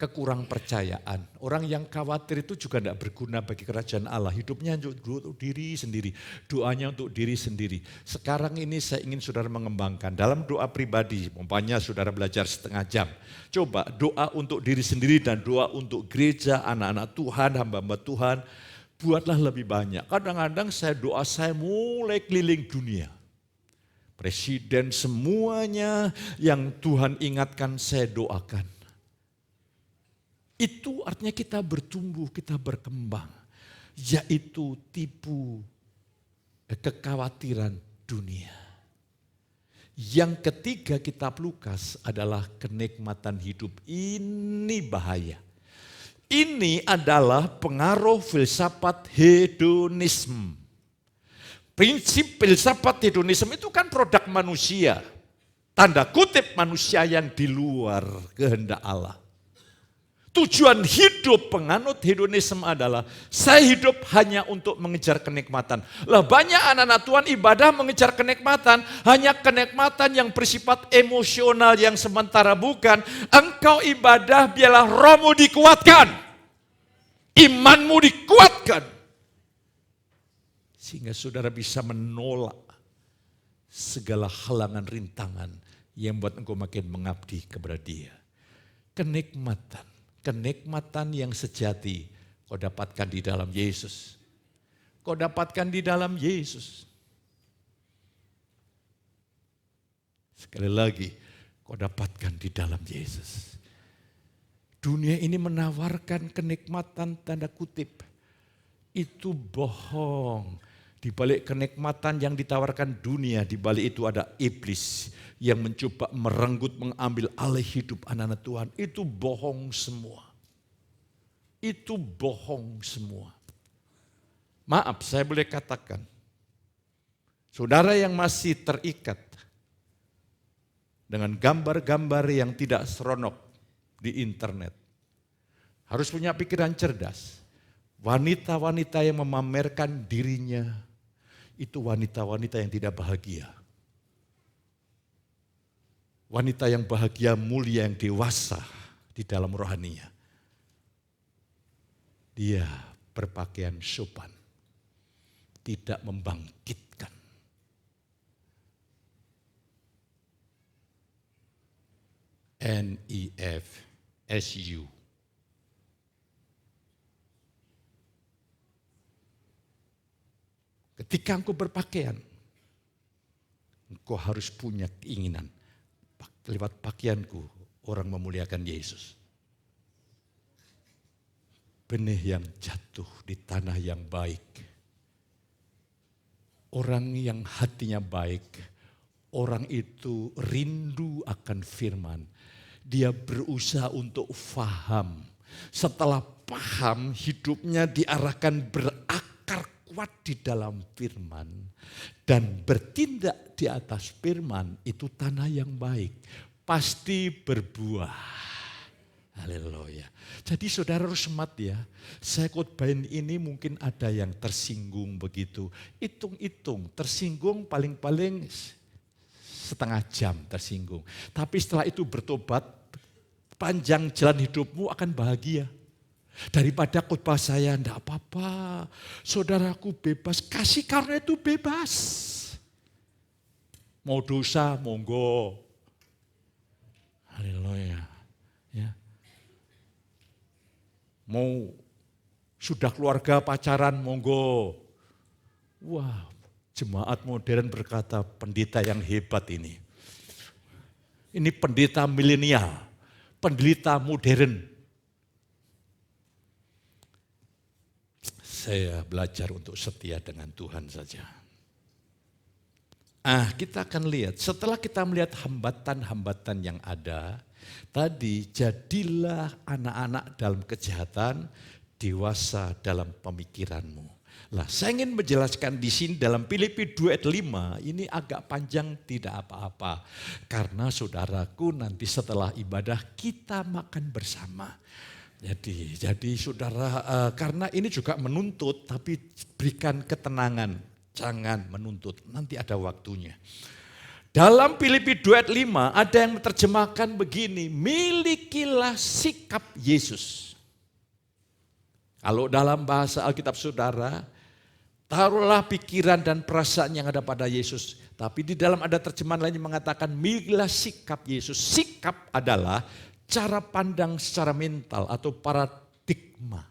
kekurang percayaan. Orang yang khawatir itu juga tidak berguna bagi kerajaan Allah. Hidupnya untuk diri sendiri, doanya untuk diri sendiri. Sekarang ini saya ingin saudara mengembangkan dalam doa pribadi. Umpamanya saudara belajar setengah jam. Coba doa untuk diri sendiri dan doa untuk gereja, anak-anak Tuhan, hamba-hamba Tuhan. Buatlah lebih banyak. Kadang-kadang doa saya mulai keliling dunia. Presiden semuanya yang Tuhan ingatkan saya doakan. Itu artinya kita bertumbuh, kita berkembang. Yaitu tipu kekhawatiran dunia. Yang ketiga kitab Lukas adalah kenikmatan hidup. Ini bahaya. Ini adalah pengaruh filsafat hedonisme. Prinsip filsafat hedonisme itu kan produk manusia. Tanda kutip manusia yang di luar kehendak Allah. Tujuan hidup penganut hedonisme adalah saya hidup hanya untuk mengejar kenikmatan. Lah banyak anak-anak Tuhan ibadah mengejar kenikmatan, hanya kenikmatan yang bersifat emosional yang sementara bukan. Engkau ibadah biarlah rohmu dikuatkan. Imanmu dikuatkan. Sehingga saudara bisa menolak segala halangan rintangan yang membuat engkau makin mengabdi kepada Dia. Kenikmatan yang sejati kau dapatkan di dalam Yesus. Kau dapatkan di dalam Yesus. Sekali lagi, kau dapatkan di dalam Yesus. Dunia ini menawarkan kenikmatan tanda kutip. Itu bohong. Di balik kenikmatan yang ditawarkan dunia, di balik itu ada iblis yang mencoba merenggut, mengambil alih hidup anak-anak Tuhan. Itu bohong semua. Itu bohong semua. Maaf, saya boleh katakan, saudara yang masih terikat dengan gambar-gambar yang tidak seronok di internet, harus punya pikiran cerdas. Wanita-wanita yang memamerkan dirinya, itu wanita-wanita yang tidak bahagia. Wanita yang bahagia, mulia, yang dewasa di dalam rohaninya. Dia berpakaian sopan, tidak membangkitkan. NEFSU. Ketika engkau berpakaian, engkau harus punya keinginan. Lewat pakaianku, orang memuliakan Yesus. Benih yang jatuh di tanah yang baik. Orang yang hatinya baik, orang itu rindu akan firman. Dia berusaha untuk faham. Setelah paham, hidupnya diarahkan berakar kuat di dalam firman dan bertindak di atas firman. Itu tanah yang baik, pasti berbuah. Haleluya. Jadi saudara harus semat ya. Saya khotbahin ini mungkin ada yang tersinggung begitu. Hitung-hitung, tersinggung paling-paling setengah jam tersinggung. Tapi setelah itu bertobat, panjang jalan hidupmu akan bahagia. Daripada khotbah saya, enggak apa-apa, saudaraku bebas, kasih karunia itu bebas. Mau dosa, monggo. Haleluya. Ya. Mau sudah keluarga pacaran, monggo. Wah, jemaat modern berkata, pendeta yang hebat ini. Ini pendeta milenial, pendeta modern. Saya belajar untuk setia dengan Tuhan saja. Kita akan lihat, setelah kita melihat hambatan-hambatan yang ada, tadi jadilah anak-anak dalam kejahatan, dewasa dalam pemikiranmu. Lah, saya ingin menjelaskan di sini dalam Filipi 2 ayat 5, ini agak panjang tidak apa-apa. Karena saudaraku nanti setelah ibadah kita makan bersama. Jadi saudara, karena ini juga menuntut, tapi berikan ketenangan, jangan menuntut, nanti ada waktunya. Dalam Filipi 2 ayat 5 ada yang menerjemahkan begini, milikilah sikap Yesus. Kalau dalam bahasa Alkitab saudara, taruhlah pikiran dan perasaan yang ada pada Yesus. Tapi di dalam ada terjemahan lain yang mengatakan, milikilah sikap Yesus. Sikap adalah cara pandang secara mental atau paradigma.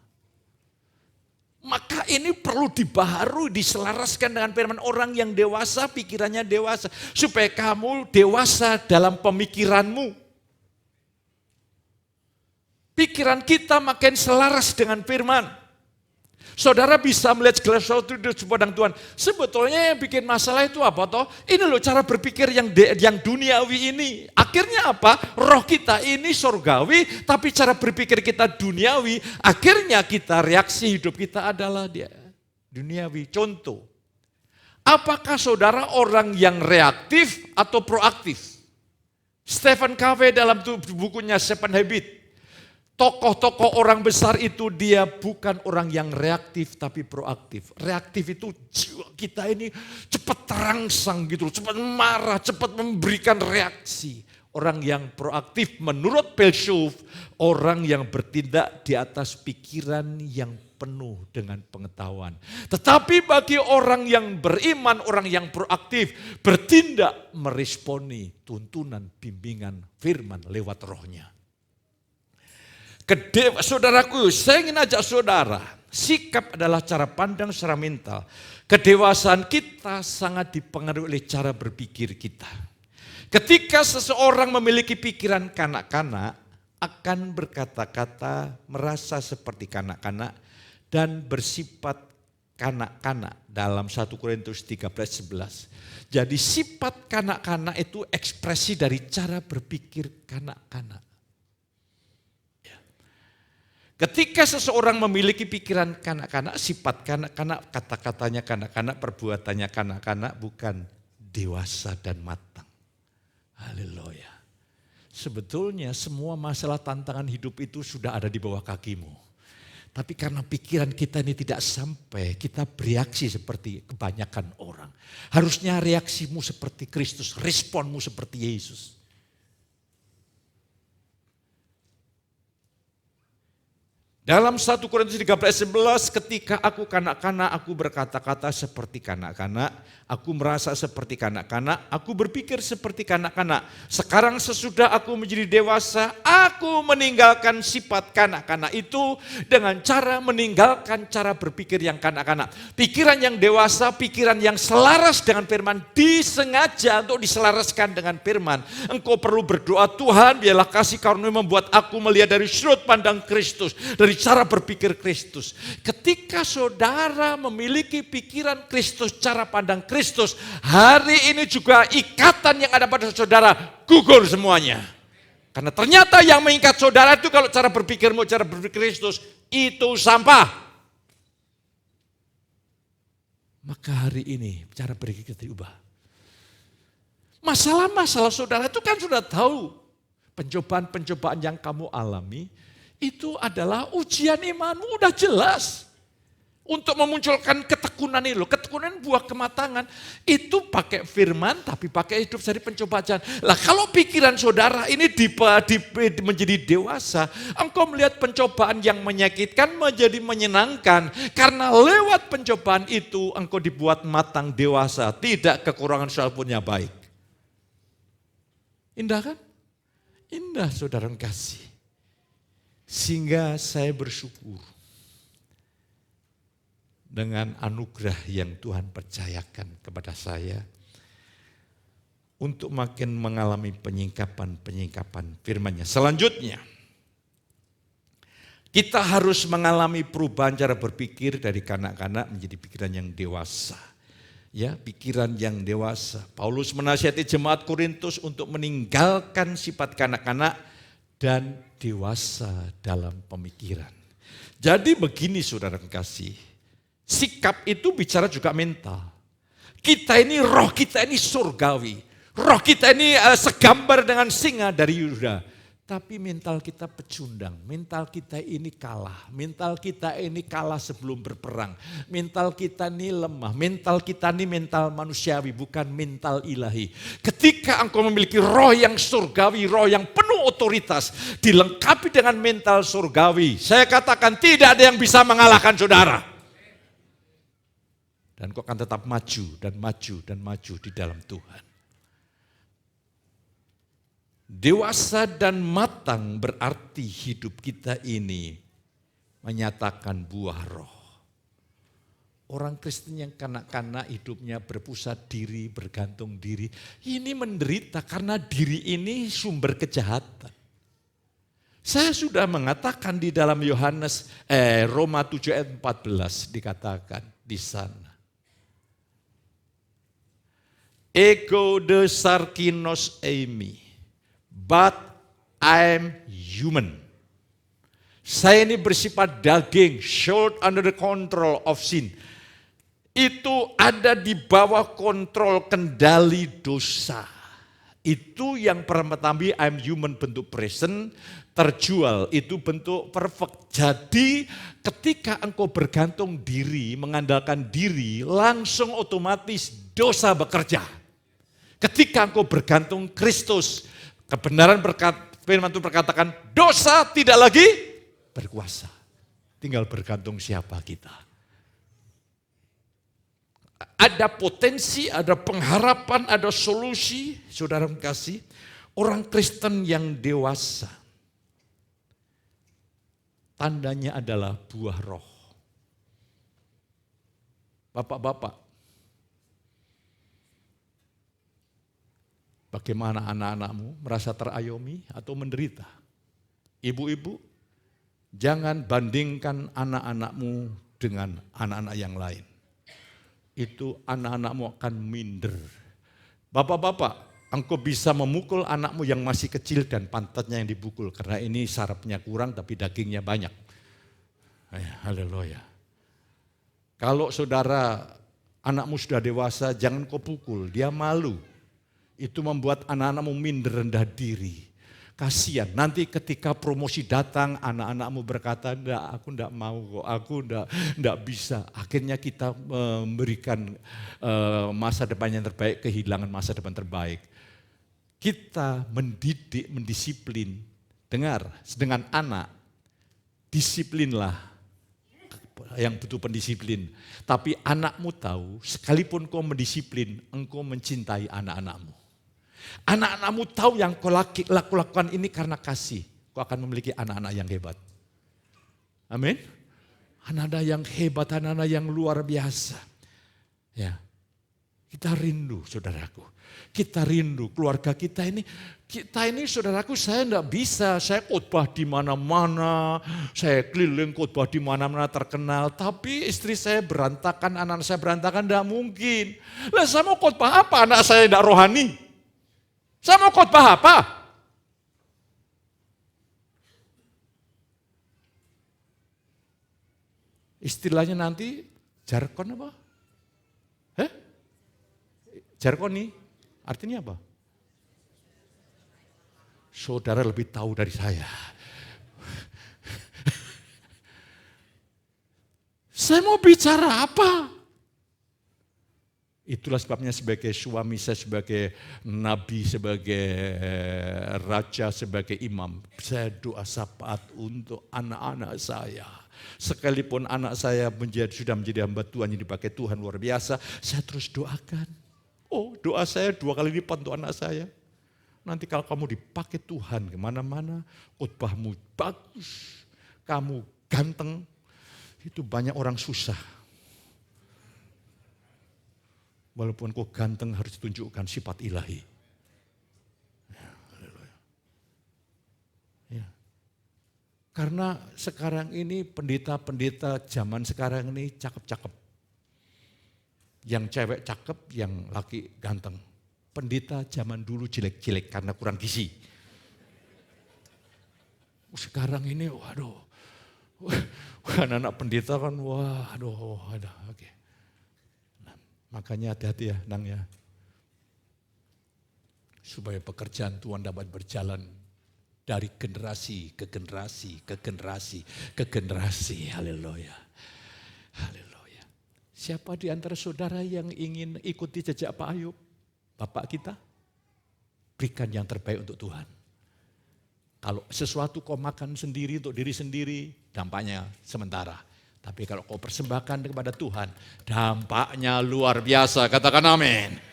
Maka ini perlu dibaharui, diselaraskan dengan firman. Orang yang dewasa, pikirannya dewasa. Supaya kamu dewasa dalam pemikiranmu. Pikiran kita makin selaras dengan firman. Saudara bisa melihat segala sesuatu di padang Tuhan. Sebetulnya yang bikin masalah itu apa toh? Ini loh cara berpikir yang duniawi ini. Akhirnya apa? Roh kita ini surgawi, tapi cara berpikir kita duniawi. Akhirnya kita reaksi hidup kita adalah dia duniawi. Contoh, apakah saudara orang yang reaktif atau proaktif? Stephen Covey dalam bukunya Seven Habits. Tokoh-tokoh orang besar itu dia bukan orang yang reaktif tapi proaktif. Reaktif itu kita ini cepat terangsang gitu, cepat marah, cepat memberikan reaksi. Orang yang proaktif menurut Filsuf, orang yang bertindak di atas pikiran yang penuh dengan pengetahuan. Tetapi bagi orang yang beriman, orang yang proaktif, bertindak meresponi tuntunan, bimbingan, firman lewat rohnya. Saudaraku, saya ingin ajak saudara, sikap adalah cara pandang secara mental. Kedewasaan kita sangat dipengaruhi oleh cara berpikir kita. Ketika seseorang memiliki pikiran kanak-kanak, akan berkata-kata, merasa seperti kanak-kanak, dan bersifat kanak-kanak dalam 1 Korintus 13:11. Jadi sifat kanak-kanak itu ekspresi dari cara berpikir kanak-kanak. Ketika seseorang memiliki pikiran kanak-kanak, sifat kanak-kanak, kata-katanya kanak-kanak, perbuatannya kanak-kanak, bukan dewasa dan matang. Haleluya. Sebetulnya semua masalah tantangan hidup itu sudah ada di bawah kakimu. Tapi karena pikiran kita ini tidak sampai, kita bereaksi seperti kebanyakan orang. Harusnya reaksimu seperti Kristus, responmu seperti Yesus. Dalam 1 Korintus 13:11, ketika aku kanak-kanak, aku berkata-kata seperti kanak-kanak, aku merasa seperti kanak-kanak, aku berpikir seperti kanak-kanak. Sekarang sesudah aku menjadi dewasa, aku meninggalkan sifat kanak-kanak itu dengan cara meninggalkan cara berpikir yang kanak-kanak. Pikiran yang dewasa, pikiran yang selaras dengan firman, disengaja untuk diselaraskan dengan firman. Engkau perlu berdoa, Tuhan biarlah kasih karunia membuat aku melihat dari sudut pandang Kristus, dari cara berpikir Kristus. Ketika saudara memiliki pikiran Kristus, cara pandang Kristus, hari ini juga ikatan yang ada pada saudara gugur semuanya. Karena ternyata yang mengikat saudara itu kalau cara berpikirmu, cara berpikir Kristus, itu sampah. Maka hari ini cara berpikir kita diubah. Masalah-masalah saudara itu kan sudah tahu. Pencobaan-pencobaan yang kamu alami, itu adalah ujian imanmu, udah jelas. Untuk memunculkan ketekunan ini loh, ketekunan buah kematangan. Itu pakai firman tapi pakai hidup dari pencobaan. Lah kalau pikiran saudara ini menjadi dewasa, engkau melihat pencobaan yang menyakitkan menjadi menyenangkan. Karena lewat pencobaan itu engkau dibuat matang dewasa, tidak kekurangan sekalipun yang baik. Indah kan? Indah saudara kasih. Sehingga saya bersyukur dengan anugerah yang Tuhan percayakan kepada saya untuk makin mengalami penyingkapan firman-Nya. Selanjutnya, kita harus mengalami perubahan cara berpikir dari kanak-kanak menjadi pikiran yang dewasa. Ya, pikiran yang dewasa. Paulus menasihati jemaat Korintus untuk meninggalkan sifat kanak-kanak dan dewasa dalam pemikiran. Jadi begini saudara kasih, sikap itu bicara juga mental. Kita ini, roh kita ini surgawi. Roh kita ini segambar dengan singa dari Yuda. Tapi mental kita pecundang, mental kita ini kalah. Mental kita ini kalah sebelum berperang. Mental kita ini lemah, mental kita ini mental manusiawi, bukan mental ilahi. Ketika engkau memiliki roh yang surgawi, roh yang penuh otoritas, dilengkapi dengan mental surgawi, saya katakan tidak ada yang bisa mengalahkan saudara. Dan kau akan tetap maju dan maju dan maju di dalam Tuhan. Dewasa dan matang berarti hidup kita ini menyatakan buah roh. Orang Kristen yang kanak-kanak hidupnya berpusat diri, bergantung diri, ini menderita karena diri ini sumber kejahatan. Saya sudah mengatakan di dalam Roma 7 ayat 14 dikatakan di sana. Ego de sarkinos eimi. But I'm human. Saya ini bersifat daging, short under the control of sin. Itu ada di bawah kontrol kendali dosa. Itu yang pertama, I'm human bentuk present, terjual itu bentuk perfect. Jadi ketika engkau bergantung diri, mengandalkan diri, langsung otomatis dosa bekerja. Ketika engkau bergantung Kristus, kebenaran firman itu berkatakan dosa tidak lagi berkuasa. Tinggal bergantung siapa kita. Ada potensi, ada pengharapan, ada solusi, saudara kasih. Orang Kristen yang dewasa, tandanya adalah buah roh. Bapak-bapak, bagaimana anak-anakmu merasa terayomi atau menderita? Ibu-ibu, jangan bandingkan anak-anakmu dengan anak-anak yang lain. Itu anak-anakmu akan minder. Bapak-bapak, engkau bisa memukul anakmu yang masih kecil dan pantatnya yang dipukul. Karena ini sarafnya kurang tapi dagingnya banyak. Haleluya. Kalau saudara anakmu sudah dewasa, jangan kau pukul, dia malu. Itu membuat anak-anakmu minder, rendah diri. Kasihan, nanti ketika promosi datang, anak-anakmu berkata, enggak, aku enggak mau kok, aku enggak bisa. Akhirnya kita memberikan masa depan yang terbaik, kehilangan masa depan terbaik. Kita mendidik, mendisiplin. Dengar, dengan anak, disiplinlah yang butuh pendisiplin. Tapi anakmu tahu, sekalipun kau mendisiplin, engkau mencintai anak-anakmu. Anak-anakmu tahu yang kau lakukan ini karena kasih. Kau akan memiliki anak-anak yang hebat. Amin. Anak-anak yang hebat, anak-anak yang luar biasa. Ya, kita rindu, saudaraku. Kita rindu keluarga kita ini saudaraku, saya enggak bisa, saya khotbah di mana-mana, saya keliling khotbah di mana-mana terkenal, tapi istri saya berantakan, anak saya berantakan, enggak mungkin. Lah saya mau khotbah apa, anak saya enggak rohani? Saya mau khotbah apa? Istilahnya nanti jargon apa? Jargoni, artinya apa? Saudara lebih tahu dari saya. Saya mau bicara apa? Itulah sebabnya sebagai suami, saya sebagai nabi, sebagai raja, sebagai imam, saya doa syafaat untuk anak-anak saya. Sekalipun anak saya sudah menjadi hamba Tuhan yang dipakai Tuhan luar biasa, saya terus doakan. Oh, doa saya 2 kali lipat untuk anak saya. Nanti kalau kamu dipakai Tuhan kemana-mana, khotbahmu bagus, kamu ganteng, itu banyak orang susah. Walaupun kau ganteng harus tunjukkan sifat ilahi. Ya. Karena sekarang ini pendeta-pendeta zaman sekarang ini cakep-cakep. Yang cewek cakep, yang laki ganteng. Pendeta zaman dulu jelek-jelek karena kurang gizi. Sekarang ini waduh, anak-anak pendeta kan waduh, oke. Nah, makanya hati-hati ya, Nang ya. Supaya pekerjaan Tuhan dapat berjalan dari generasi ke generasi, ke generasi, ke generasi. Haleluya. Haleluya. Siapa di antara saudara yang ingin ikuti jejak Pak Ayub? Bapak kita? Berikan yang terbaik untuk Tuhan. Kalau sesuatu kau makan sendiri untuk diri sendiri, dampaknya sementara. Tapi kalau kau persembahkan kepada Tuhan, dampaknya luar biasa. Katakan amin.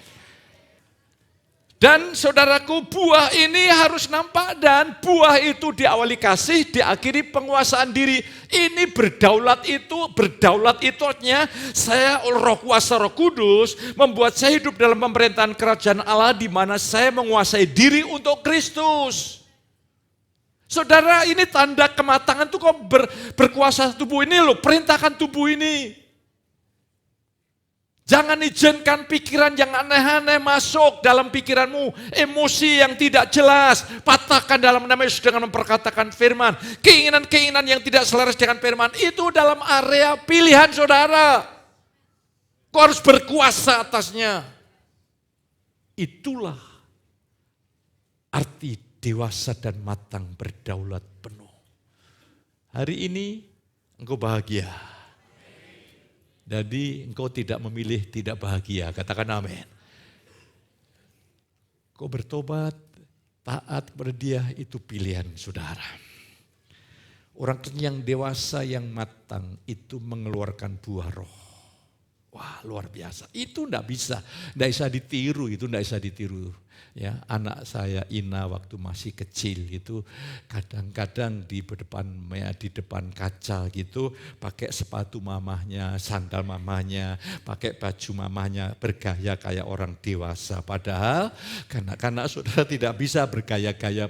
Dan saudaraku, buah ini harus nampak, dan buah itu diawali kasih, diakhiri penguasaan diri. Ini berdaulat itu artinya saya roh kuasa roh kudus membuat saya hidup dalam pemerintahan kerajaan Allah di mana saya menguasai diri untuk Kristus. Saudara, ini tanda kematangan tuh kok berkuasa tubuh ini loh, perintahkan tubuh ini. Jangan izinkan pikiran yang aneh-aneh masuk dalam pikiranmu. Emosi yang tidak jelas. Patahkan dalam nama Yesus dengan memperkatakan firman. Keinginan-keinginan yang tidak selaras dengan firman. Itu dalam area pilihan saudara. Kau harus berkuasa atasnya. Itulah arti dewasa dan matang berdaulat penuh. Hari ini engkau bahagia. Jadi engkau tidak memilih tidak bahagia, katakan amin. Kau bertobat, taat kepada Dia, itu pilihan saudara. Orang yang dewasa yang matang itu mengeluarkan buah roh. Wah, luar biasa. Itu enggak bisa ditiru, itu enggak bisa ditiru. Ya, anak saya Ina waktu masih kecil itu kadang-kadang di depan kaca gitu pakai sepatu mamahnya, sandal mamahnya, pakai baju mamahnya, bergaya kayak orang dewasa. Padahal kanak-kanak saudara tidak bisa bergaya-gaya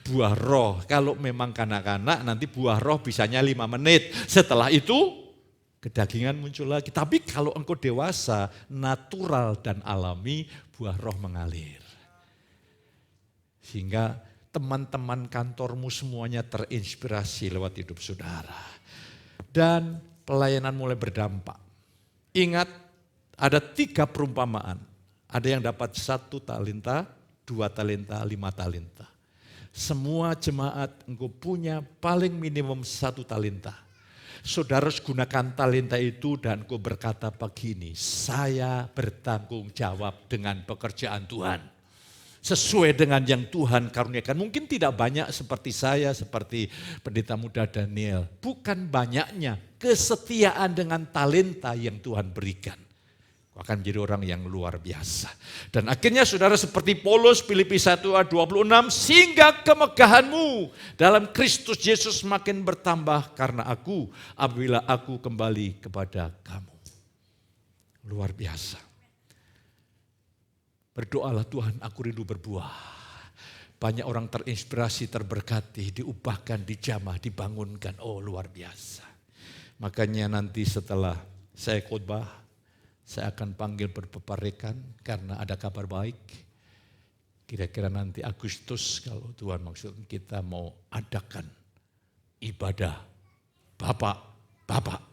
buah roh. Kalau memang kanak-kanak nanti buah roh bisanya 5 menit. Setelah itu kedagingan muncul lagi. Tapi kalau engkau dewasa, natural dan alami, buah roh mengalir. Sehingga teman-teman kantormu semuanya terinspirasi lewat hidup saudara. Dan pelayanan mulai berdampak. Ingat, ada 3 perumpamaan. Ada yang dapat 1 talenta, 2 talenta, 5 talenta. Semua jemaat engkau punya paling minimum 1 talenta. Saudara harus gunakan talenta itu dan engkau berkata begini, saya bertanggung jawab dengan pekerjaan Tuhan. Sesuai dengan yang Tuhan karuniakan. Mungkin tidak banyak seperti saya, seperti pendeta muda Daniel. Bukan banyaknya, kesetiaan dengan talenta yang Tuhan berikan. Kau akan menjadi orang yang luar biasa. Dan akhirnya saudara seperti Paulus, Filipi 1 ayat 26, sehingga kemegahanmu dalam Kristus Yesus makin bertambah karena aku, apabila aku kembali kepada kamu. Luar biasa. Berdoalah, Tuhan aku rindu berbuah. Banyak orang terinspirasi, terberkati, diubahkan, dijamah, dibangunkan. Oh, luar biasa. Makanya nanti setelah saya khotbah, saya akan panggil berpeparekan karena ada kabar baik. Kira-kira nanti Agustus kalau Tuhan maksud kita mau adakan ibadah Bapak-Bapak.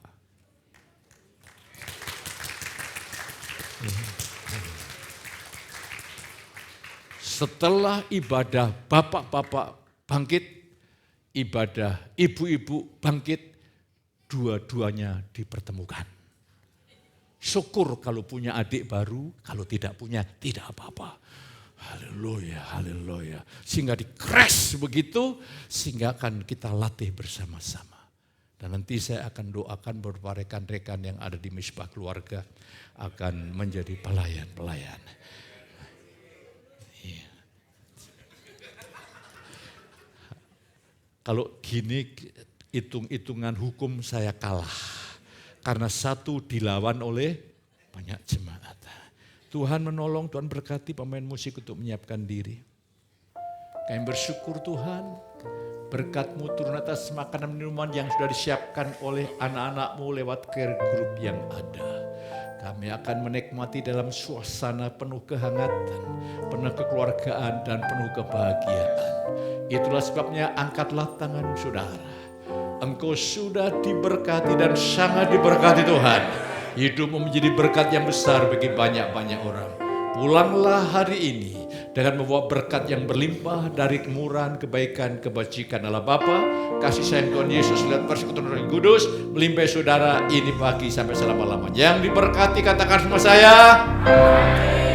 Setelah ibadah bapak-bapak bangkit, ibadah ibu-ibu bangkit, dua-duanya dipertemukan. Syukur kalau punya adik baru, kalau tidak punya tidak apa-apa. Haleluya, haleluya. Sehingga di-crash begitu, sehingga akan kita latih bersama-sama. Dan nanti saya akan doakan beberapa rekan-rekan yang ada di Misbah Keluarga akan menjadi pelayan-pelayan. Kalau gini hitung-hitungan hukum saya kalah. Karena satu dilawan oleh banyak jemaat. Tuhan menolong, Tuhan berkati pemain musik untuk menyiapkan diri. Kami bersyukur Tuhan, berkat-Mu turun atas makanan minuman yang sudah disiapkan oleh anak-anak-Mu lewat care group yang ada. Kami akan menikmati dalam suasana penuh kehangatan, penuh kekeluargaan, dan penuh kebahagiaan. Itulah sebabnya angkatlah tangan saudara. Engkau sudah diberkati dan sangat diberkati Tuhan. Hidupmu menjadi berkat yang besar bagi banyak-banyak orang. Pulanglah hari ini dengan membawa berkat yang berlimpah dari kemurahan, kebaikan, kebajikan Allah Bapa, kasih sayang Tuhan Yesus, lihat persekutuan Roh Kudus melimpahi saudara ini pagi sampai selama-lamanya. Yang diberkati katakan sama saya. Amin.